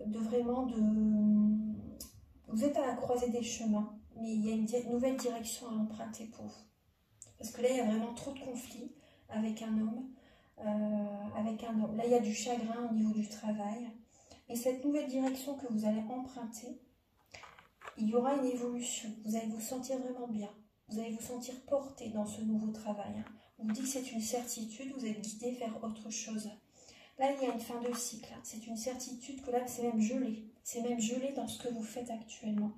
vous êtes à la croisée des chemins, mais il y a une nouvelle direction à emprunter pour vous. Parce que là, il y a vraiment trop de conflits avec un homme. Là, il y a du chagrin au niveau du travail. Et cette nouvelle direction que vous allez emprunter, il y aura une évolution. Vous allez vous sentir vraiment bien. Vous allez vous sentir porté dans ce nouveau travail. Hein. On vous dit que c'est une certitude, vous êtes guidé vers autre chose. Là, il y a une fin de cycle. Hein. C'est une certitude que là, c'est même gelé. C'est même gelé dans ce que vous faites actuellement.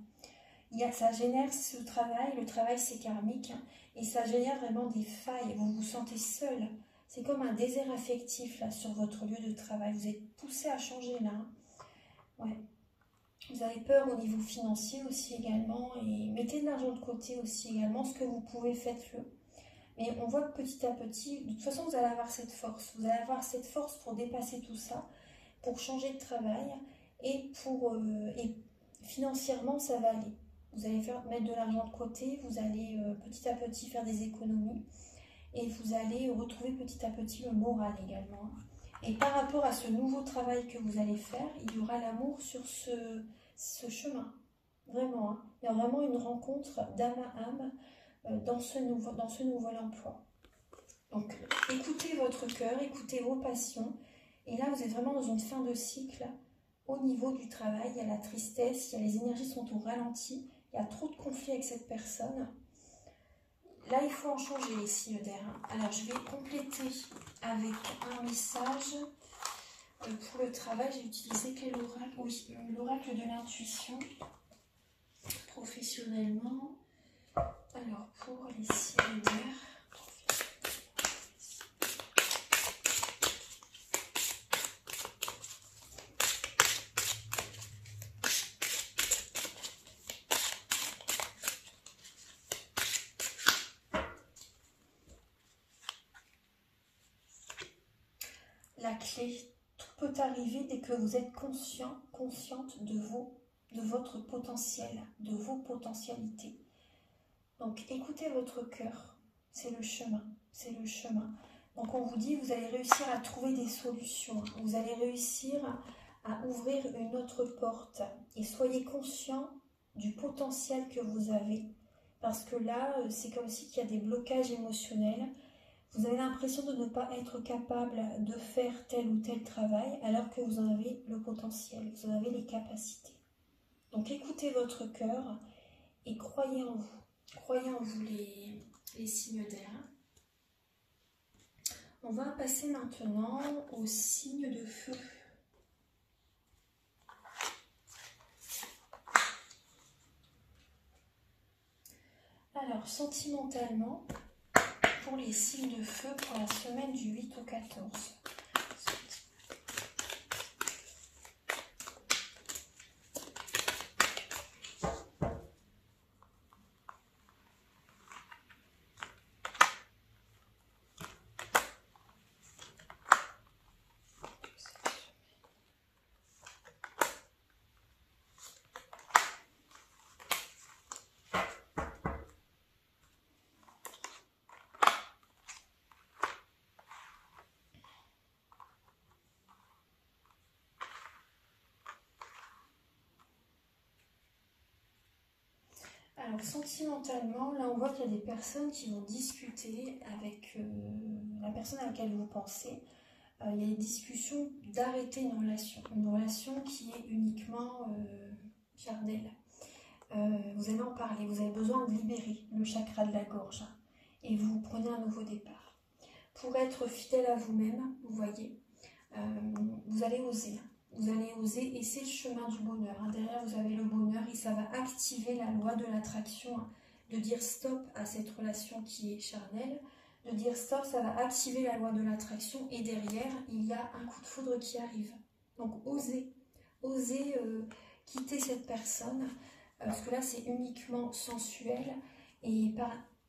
Ça génère ce travail. Le travail, c'est karmique. Hein, et ça génère vraiment des failles. Vous vous sentez seul. C'est comme un désert affectif là sur votre lieu de travail. Vous êtes poussé à changer là. Hein. Ouais. vous avez peur au niveau financier aussi également, et mettez de l'argent de côté aussi également, ce que vous pouvez, faites-le. Mais on voit que petit à petit, de toute façon, vous allez avoir cette force. Vous allez avoir cette force pour dépasser tout ça, pour changer de travail, et financièrement, ça va aller. Vous allez mettre de l'argent de côté, vous allez petit à petit faire des économies, et vous allez retrouver petit à petit le moral également. Et par rapport à ce nouveau travail que vous allez faire, il y aura l'amour sur ce chemin. Vraiment, hein. Il y a vraiment une rencontre d'âme à âme dans ce nouvel emploi. Donc, écoutez votre cœur, écoutez vos passions. Et là, vous êtes vraiment dans une fin de cycle. Au niveau du travail, il y a la tristesse, les énergies sont au ralenti. Il y a trop de conflits avec cette personne. Là, il faut en changer les signes d'air. Alors, je vais compléter avec un message. Pour le travail, j'ai utilisé quel oracle? Oui, l'oracle de l'intuition. Professionnellement. Alors, pour les signes d'air. La clé, tout peut arriver dès que vous êtes consciente de votre potentiel, de vos potentialités. Donc écoutez votre cœur, c'est le chemin, c'est le chemin. Donc on vous dit, vous allez réussir à trouver des solutions, vous allez réussir à ouvrir une autre porte. Et soyez conscient du potentiel que vous avez. Parce que là, c'est comme si il y a des blocages émotionnels. Vous avez l'impression de ne pas être capable de faire tel ou tel travail alors que vous en avez le potentiel, vous en avez les capacités. Donc écoutez votre cœur et croyez en vous. Croyez en vous les signes d'air. On va passer maintenant aux signes de feu. Alors sentimentalement, pour les signes de feu pour la semaine du 8 au 14. Alors sentimentalement, là on voit qu'il y a des personnes qui vont discuter avec la personne à laquelle vous pensez. Il y a des discussions d'arrêter une relation qui est uniquement charnelle. Vous allez en parler, vous avez besoin de libérer le chakra de la gorge et vous prenez un nouveau départ. Pour être fidèle à vous-même, vous voyez, vous allez oser. Vous allez oser et c'est le chemin du bonheur. Derrière, vous avez le bonheur et ça va activer la loi de l'attraction, de dire stop à cette relation qui est charnelle, de dire stop, ça va activer la loi de l'attraction et derrière, il y a un coup de foudre qui arrive. Donc, osez quitter cette personne parce que là, c'est uniquement sensuel et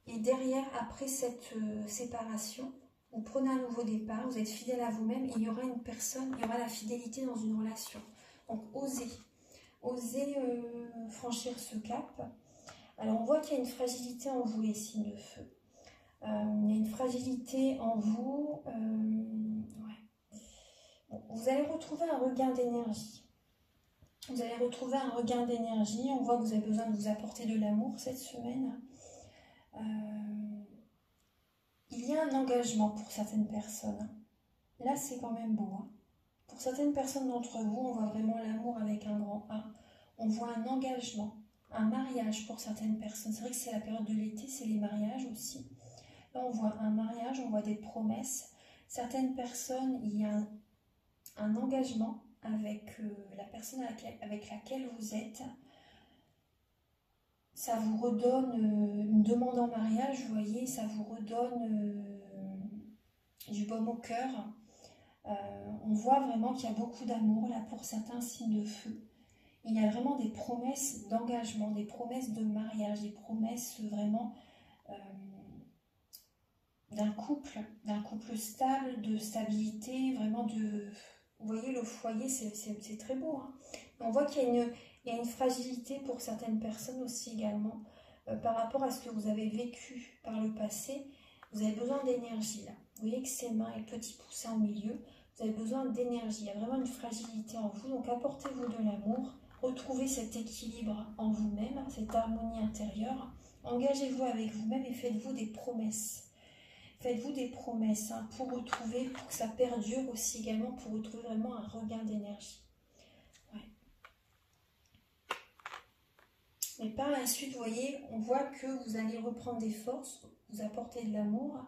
derrière, après cette séparation, vous prenez un nouveau départ, vous êtes fidèle à vous-même et il y aura une personne, il y aura la fidélité dans une relation. Donc osez franchir ce cap. Alors on voit qu'il y a une fragilité en vous les signes de feu. Il y a une fragilité en vous. Ouais. Bon, vous allez retrouver un regain d'énergie. Vous allez retrouver un regain d'énergie. On voit que vous avez besoin de vous apporter de l'amour cette semaine. Il y a un engagement pour certaines personnes. Là, c'est quand même beau. Hein. Pour certaines personnes d'entre vous, on voit vraiment l'amour avec un grand A. On voit un engagement, un mariage pour certaines personnes. C'est vrai que c'est la période de l'été, c'est les mariages aussi. Là, on voit un mariage, on voit des promesses. Certaines personnes, il y a un engagement avec la personne avec laquelle vous êtes. Ça vous redonne une demande en mariage, vous voyez, ça vous redonne du baume au cœur. On voit vraiment qu'il y a beaucoup d'amour là pour certains signes de feu. il y a vraiment des promesses d'engagement, des promesses de mariage, des promesses vraiment d'un couple stable, de stabilité, vraiment de... Vous voyez, le foyer, c'est très beau. Hein. On voit qu'il y a une fragilité pour certaines personnes aussi également, par rapport à ce que vous avez vécu par le passé. Vous avez besoin d'énergie là. Vous voyez que ces mains et le petit poussin au milieu, vous avez besoin d'énergie. Il y a vraiment une fragilité en vous, donc apportez-vous de l'amour. Retrouvez cet équilibre en vous-même, cette harmonie intérieure. Engagez-vous avec vous-même et faites-vous des promesses. Faites-vous des promesses hein, pour retrouver, pour que ça perdure aussi également, pour retrouver vraiment un regain d'énergie. Ouais. Mais par la suite, vous voyez, on voit que vous allez reprendre des forces, vous apporter de l'amour.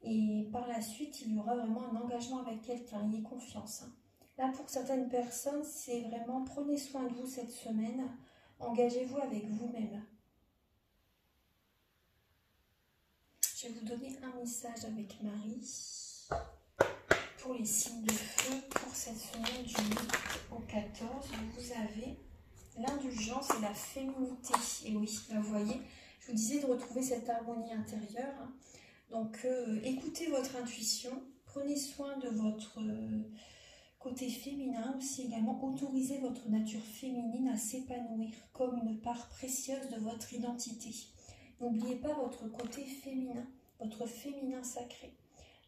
Et par la suite, il y aura vraiment un engagement avec quelqu'un, ayez confiance. Hein. Là, pour certaines personnes, c'est vraiment, prenez soin de vous cette semaine, engagez-vous avec vous-même. Je vais vous donner un message avec Marie pour les signes de feu pour cette semaine du 8 au 14. Vous avez l'indulgence et la féminité. Et oui, là, vous voyez, je vous disais de retrouver cette harmonie intérieure. Hein. Donc, écoutez votre intuition, prenez soin de votre côté féminin aussi également. Autorisez votre nature féminine à s'épanouir comme une part précieuse de votre identité. N'oubliez pas votre côté féminin, votre féminin sacré.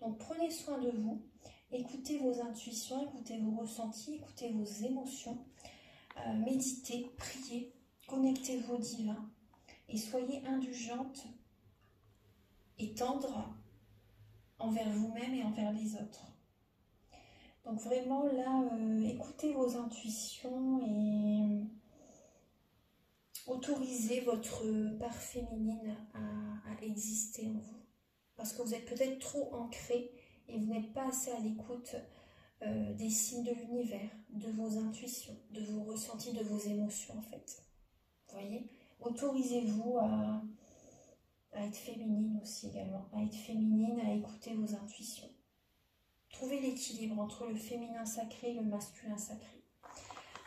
Donc, prenez soin de vous, écoutez vos intuitions, écoutez vos ressentis, écoutez vos émotions, méditez, priez, connectez-vous au divin et soyez indulgente et tendre envers vous-même et envers les autres. Donc vraiment là, écoutez vos intuitions et autorisez votre part féminine à exister en vous. Parce que vous êtes peut-être trop ancré et vous n'êtes pas assez à l'écoute des signes de l'univers, de vos intuitions, de vos ressentis, de vos émotions en fait. Vous voyez, autorisez-vous à être féminine aussi également, à être féminine, à écouter vos intuitions. Trouvez l'équilibre entre le féminin sacré et le masculin sacré.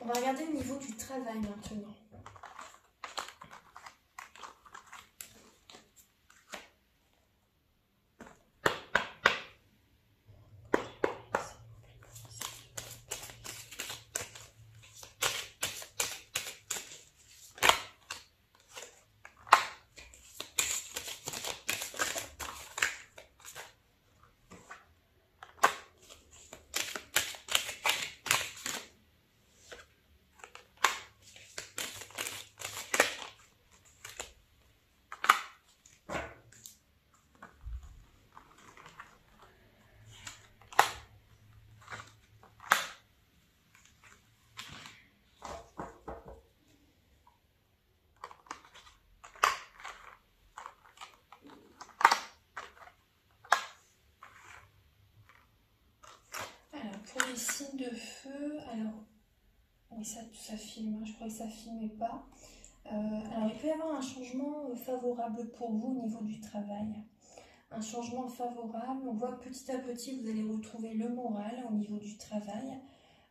On va regarder au niveau du travail maintenant. Pour les signes de feu, alors, oui, ça filme, hein, je crois que ça ne filmait pas. Alors, il peut y avoir un changement favorable pour vous au niveau du travail. Un changement favorable, on voit que petit à petit, vous allez retrouver le moral au niveau du travail.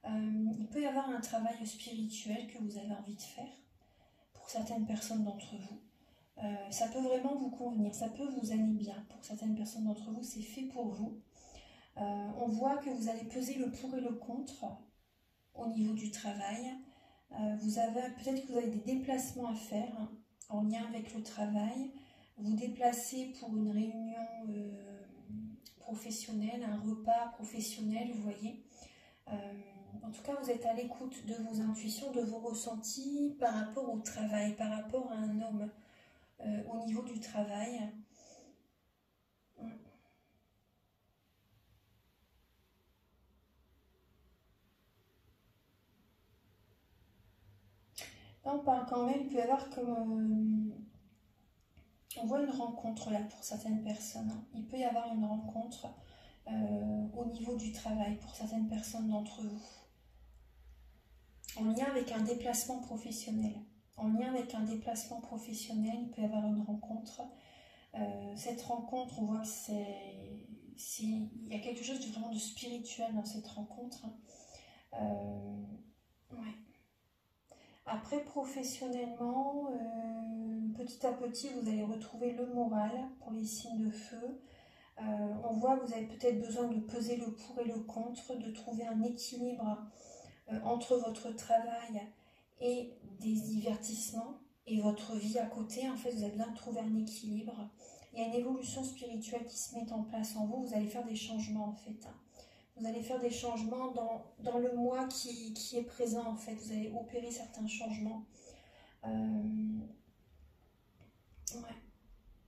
Il peut y avoir un travail spirituel que vous avez envie de faire pour certaines personnes d'entre vous. Ça peut vraiment vous convenir, ça peut vous aller bien. Pour certaines personnes d'entre vous, c'est fait pour vous. On voit que vous allez peser le pour et le contre au niveau du travail. Peut-être que vous avez des déplacements à faire hein, en lien avec le travail. Vous déplacez pour une réunion professionnelle, un repas professionnel, vous voyez. En tout cas, vous êtes à l'écoute de vos intuitions, de vos ressentis par rapport au travail, par rapport à un homme au niveau du travail. Là, on parle quand même, il peut y avoir comme... on voit une rencontre là pour certaines personnes. Hein. Il peut y avoir une rencontre au niveau du travail pour certaines personnes d'entre vous. En lien avec un déplacement professionnel. En lien avec un déplacement professionnel, il peut y avoir une rencontre. Cette rencontre, on voit que il y a quelque chose de vraiment de spirituel dans cette rencontre. Ouais. Après, professionnellement, petit à petit, vous allez retrouver le moral pour les signes de feu. On voit que vous avez peut-être besoin de peser le pour et le contre, de trouver un équilibre entre votre travail et des divertissements et votre vie à côté. En fait, vous avez besoin de trouver un équilibre. Il y a une évolution spirituelle qui se met en place en vous. Vous allez faire des changements en fait. Vous allez faire des changements dans le moi qui est présent en fait. Vous allez opérer certains changements. Ouais.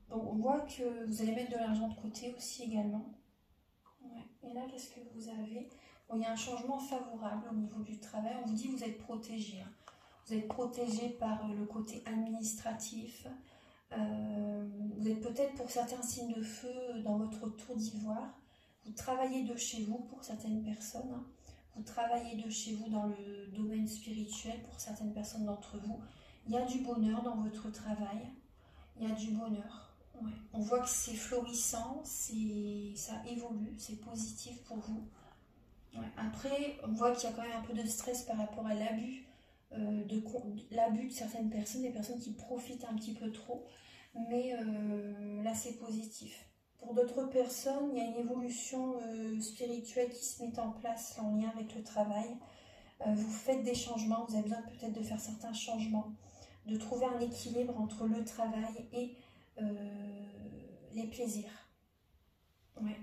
Donc on voit que vous allez mettre de l'argent de côté aussi également. Ouais. Et là, qu'est-ce que vous avez? Bon, il y a un changement favorable au niveau du travail. On vous dit que vous êtes protégé. Hein. Vous êtes protégé par le côté administratif. Vous êtes peut-être pour certains signes de feu dans votre tour d'ivoire. Vous travaillez de chez vous pour certaines personnes. Hein. Vous travaillez de chez vous dans le domaine spirituel pour certaines personnes d'entre vous. Il y a du bonheur dans votre travail. Il y a du bonheur. Ouais. On voit que c'est florissant, ça évolue, c'est positif pour vous. Ouais. Après, on voit qu'il y a quand même un peu de stress par rapport à l'abus de certaines personnes, des personnes qui profitent un petit peu trop. Mais là, c'est positif. Pour d'autres personnes, il y a une évolution spirituelle qui se met en place en lien avec le travail. Vous faites des changements, vous avez besoin peut-être de faire certains changements, de trouver un équilibre entre le travail et les plaisirs. Ouais.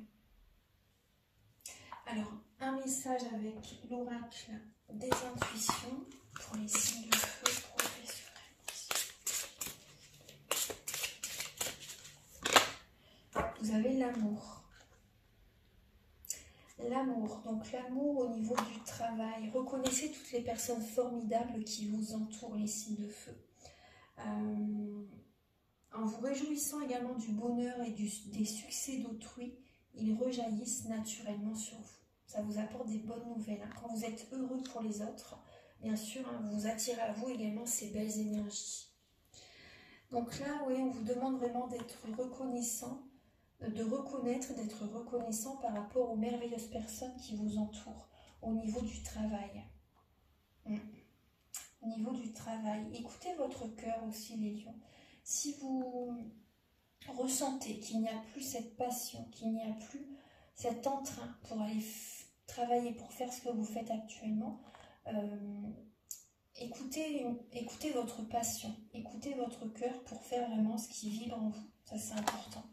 Alors, un message avec l'oracle des intuitions pour les signes de feu professionnels. Vous avez l'amour. L'amour, donc l'amour au niveau du travail. Reconnaissez toutes les personnes formidables qui vous entourent, les signes de feu. En vous réjouissant également du bonheur et des succès d'autrui, ils rejaillissent naturellement sur vous. Ça vous apporte des bonnes nouvelles. Quand vous êtes heureux pour les autres, bien sûr, vous attirez à vous également ces belles énergies. Donc là, oui, on vous demande vraiment d'être reconnaissant, de reconnaître, d'être reconnaissant par rapport aux merveilleuses personnes qui vous entourent au niveau du travail. Au niveau du travail, écoutez votre cœur aussi, les lions. Si vous ressentez qu'il n'y a plus cette passion, qu'il n'y a plus cet entrain pour aller travailler, pour faire ce que vous faites actuellement, écoutez votre passion, écoutez votre cœur pour faire vraiment ce qui vibre en vous. Ça, c'est important.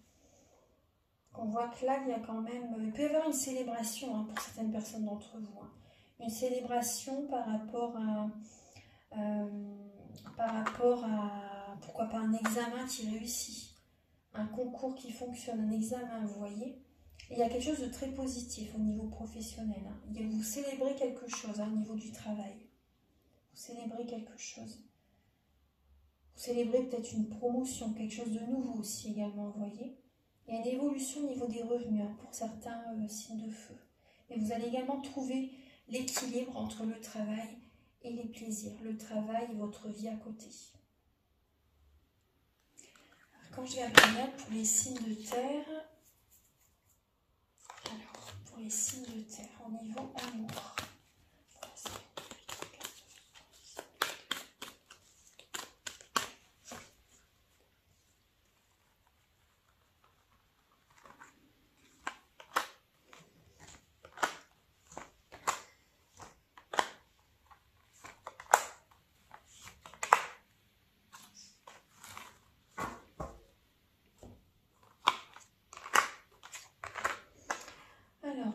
On voit que là, il y a quand même... Il peut y avoir une célébration pour certaines personnes d'entre vous. Une célébration par rapport à pourquoi pas un examen qui réussit, un concours qui fonctionne, un examen, vous voyez. Et il y a quelque chose de très positif au niveau professionnel. Vous célébrez quelque chose au niveau du travail. Vous célébrez quelque chose. Vous célébrez peut-être une promotion, quelque chose de nouveau aussi également, vous voyez. Il y a une évolution au niveau des revenus pour certains signes de feu. Et vous allez également trouver l'équilibre entre le travail et les plaisirs. Le travail et votre vie à côté. Quand je vais regarder pour les signes de terre, alors pour les signes de terre, au niveau amour.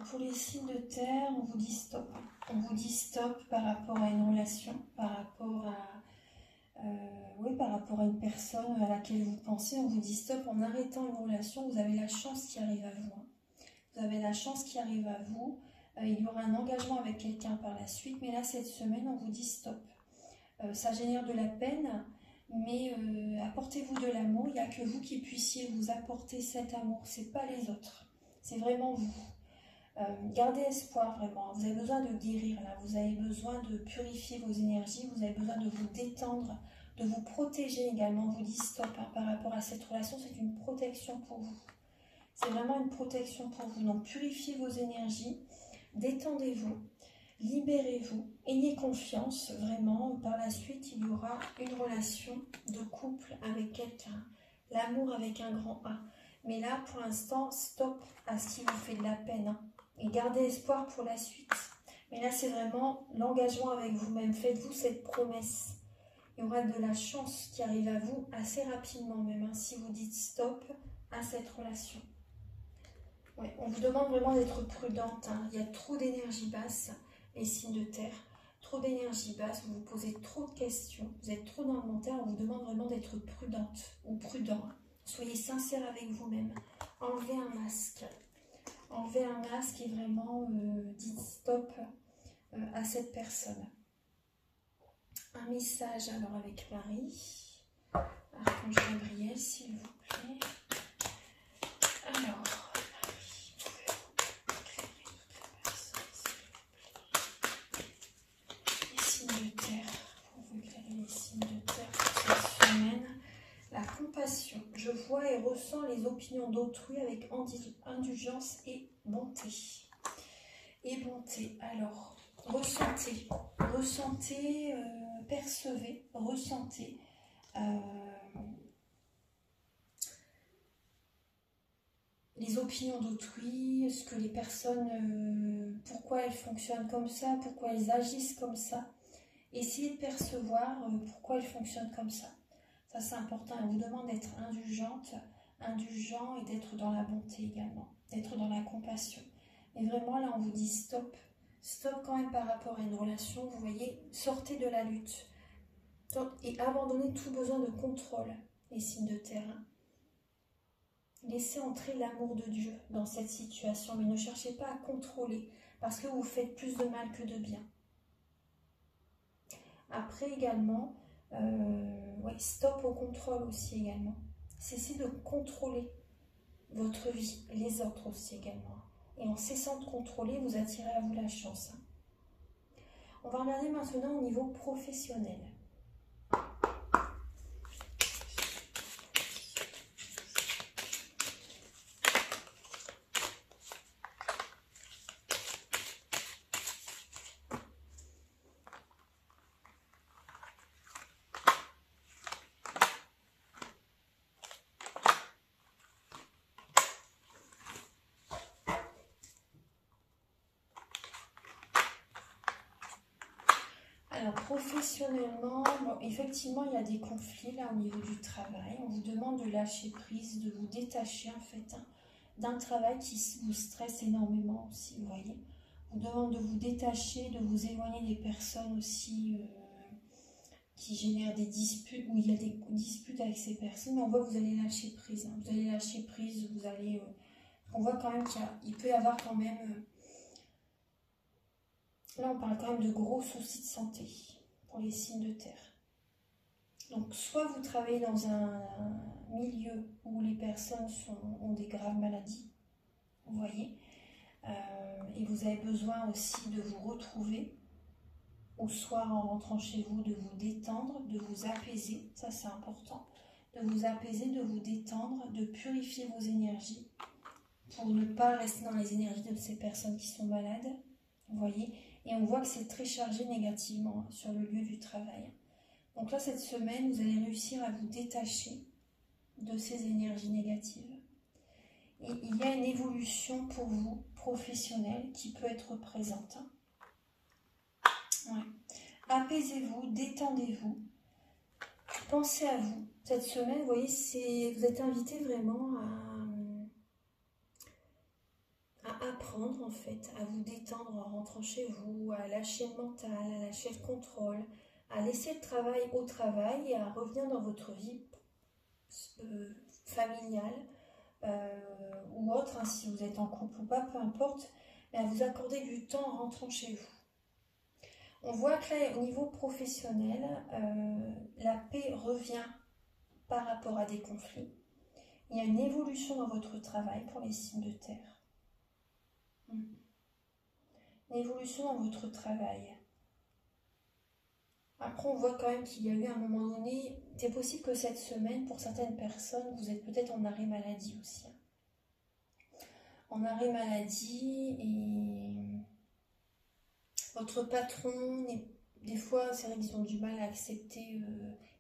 Pour les signes de terre, on vous dit stop. On vous dit stop par rapport à une relation, par rapport à une personne à laquelle vous pensez. On vous dit stop en arrêtant une relation. Vous avez la chance qui arrive à vous. Vous avez la chance qui arrive à vous. Il y aura un engagement avec quelqu'un par la suite. Mais là, cette semaine, on vous dit stop. Ça génère de la peine, mais apportez-vous de l'amour. Il n'y a que vous qui puissiez vous apporter cet amour. Ce n'est pas les autres. C'est vraiment vous. Gardez espoir vraiment, vous avez besoin de guérir là, vous avez besoin de purifier vos énergies, vous avez besoin de vous détendre, de vous protéger également. On vous dit stop par rapport à cette relation, c'est une protection pour vous. C'est vraiment une protection pour vous, donc purifiez vos énergies, détendez-vous. Libérez-vous, ayez confiance, vraiment. Par la suite, il y aura une relation de couple avec quelqu'un. L'amour avec un grand A. Mais là, pour l'instant, stop à ce qui vous fait de la peine. Hein. Et gardez espoir pour la suite. Mais là, c'est vraiment l'engagement avec vous-même. Faites-vous cette promesse. Il y aura de la chance qui arrive à vous assez rapidement même. Hein, si vous dites stop à cette relation. Ouais, on vous demande vraiment d'être prudente. Hein. Il y a trop d'énergie basse. Les signes de terre, trop d'énergie basse, vous vous posez trop de questions, vous êtes trop dans le mental, on vous demande vraiment d'être prudente ou prudent. Soyez sincère avec vous-même. Enlevez un masque. Enlevez un masque et vraiment dites stop à cette personne. Un message alors avec Marie. Archange Gabriel, s'il vous plaît. Alors... La compassion. Je vois et ressens les opinions d'autrui avec indulgence et bonté. Et bonté. Alors, ressentez, percevez, ressentez. Les opinions d'autrui, ce que les personnes, pourquoi elles fonctionnent comme ça, pourquoi elles agissent comme ça. Essayez de percevoir pourquoi elles fonctionnent comme ça. Ça, c'est important. Elle vous demande d'être indulgent et d'être dans la bonté également, d'être dans la compassion. Mais vraiment, là, on vous dit stop. Stop quand même par rapport à une relation. Vous voyez, sortez de la lutte. Et abandonnez tout besoin de contrôle, les signes de terre. Laissez entrer l'amour de Dieu dans cette situation. Mais ne cherchez pas à contrôler, parce que vous faites plus de mal que de bien. Après également... ouais, stop au contrôle aussi également. Cessez de contrôler votre vie, les autres aussi également. Et en cessant de contrôler, vous attirez à vous la chance. On va regarder maintenant au niveau professionnel. Alors, professionnellement, bon, effectivement, il y a des conflits là au niveau du travail. On vous demande de lâcher prise, de vous détacher en fait d'un travail qui vous stresse énormément aussi, vous voyez. On vous demande de vous détacher, de vous éloigner des personnes aussi qui génèrent des disputes, où il y a des disputes avec ces personnes. Mais on voit que vous allez lâcher prise. Hein. Vous allez lâcher prise, vous allez... on voit quand même qu'il peut y avoir quand même... là, on parle quand même de gros soucis de santé pour les signes de terre. Donc, soit vous travaillez dans un milieu où les personnes ont des graves maladies, vous voyez, et vous avez besoin aussi de vous retrouver au soir en rentrant chez vous, de vous détendre, de vous apaiser, ça c'est important, de vous apaiser, de vous détendre, de purifier vos énergies pour ne pas rester dans les énergies de ces personnes qui sont malades, vous voyez. Et on voit que c'est très chargé négativement sur le lieu du travail. Donc là, cette semaine, vous allez réussir à vous détacher de ces énergies négatives. Et il y a une évolution pour vous, professionnelle, qui peut être présente. Ouais. Apaisez-vous, détendez-vous, pensez à vous. Cette semaine, vous voyez, vous êtes invité vraiment à apprendre en fait, à vous détendre en rentrant chez vous, à lâcher le mental, à lâcher le contrôle, à laisser le travail au travail et à revenir dans votre vie familiale ou autre, hein, si vous êtes en couple ou pas, peu importe, mais à vous accorder du temps en rentrant chez vous. On voit que là, au niveau professionnel, la paix revient par rapport à des conflits. Il y a une évolution dans votre travail pour les signes de terre. Une évolution dans votre travail. Après, on voit quand même qu'il y a eu à un moment donné, c'est possible que cette semaine, pour certaines personnes, vous êtes peut-être en arrêt maladie aussi. En arrêt maladie et votre patron, des fois, c'est vrai qu'ils ont du mal à accepter, il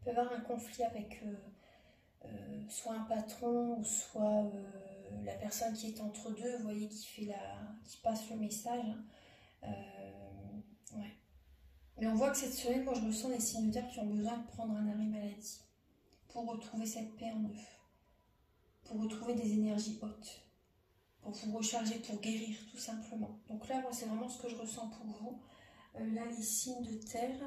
peut y avoir un conflit avec soit un patron ou soit la personne qui est entre deux, vous voyez, qui passe le message. Ouais. Mais on voit que cette semaine, moi je ressens des signes de terre qui ont besoin de prendre un arrêt maladie pour retrouver cette paix en eux, pour retrouver des énergies hautes, pour vous recharger, pour guérir tout simplement. Donc là, moi c'est vraiment ce que je ressens pour vous. Là, les signes de terre.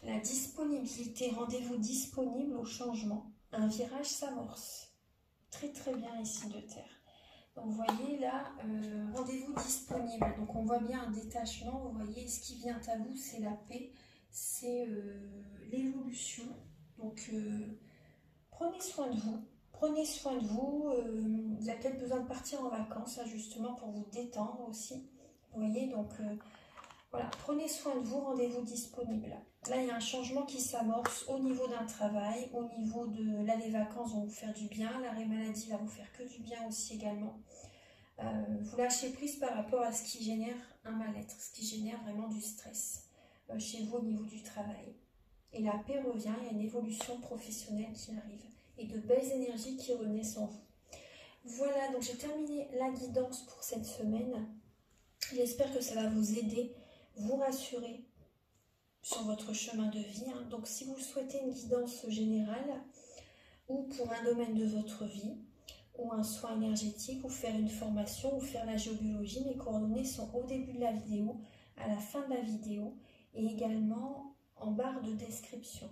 La disponibilité, rendez-vous disponible au changement. Un virage s'amorce. Très très bien les signes de terre. Donc vous voyez là, rendez-vous disponible. Donc on voit bien un détachement, vous voyez ce qui vient à vous, c'est la paix, c'est l'évolution. Donc prenez soin de vous. Prenez soin de vous. Vous avez peut-être besoin de partir en vacances, là, justement pour vous détendre aussi. Vous voyez, donc voilà, prenez soin de vous, rendez-vous disponible. Là, il y a un changement qui s'amorce au niveau d'un travail, au niveau de là, les vacances vont vous faire du bien, l'arrêt maladie va vous faire que du bien aussi également. Vous lâchez prise par rapport à ce qui génère un mal-être, ce qui génère vraiment du stress chez vous au niveau du travail. Et la paix revient, il y a une évolution professionnelle qui arrive et de belles énergies qui renaissent en vous. Voilà, donc j'ai terminé la guidance pour cette semaine. J'espère que ça va vous aider, vous rassurer sur votre chemin de vie. Donc si vous souhaitez une guidance générale ou pour un domaine de votre vie ou un soin énergétique ou faire une formation ou faire la géobiologie, mes coordonnées sont au début de la vidéo, à la fin de la vidéo et également en barre de description.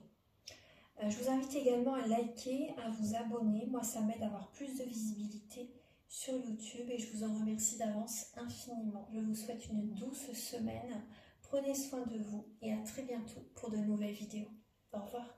Je vous invite également à liker, à vous abonner. Moi, ça m'aide à avoir plus de visibilité sur YouTube et je vous en remercie d'avance infiniment. Je vous souhaite une douce semaine. Prenez soin de vous et à très bientôt pour de nouvelles vidéos. Au revoir.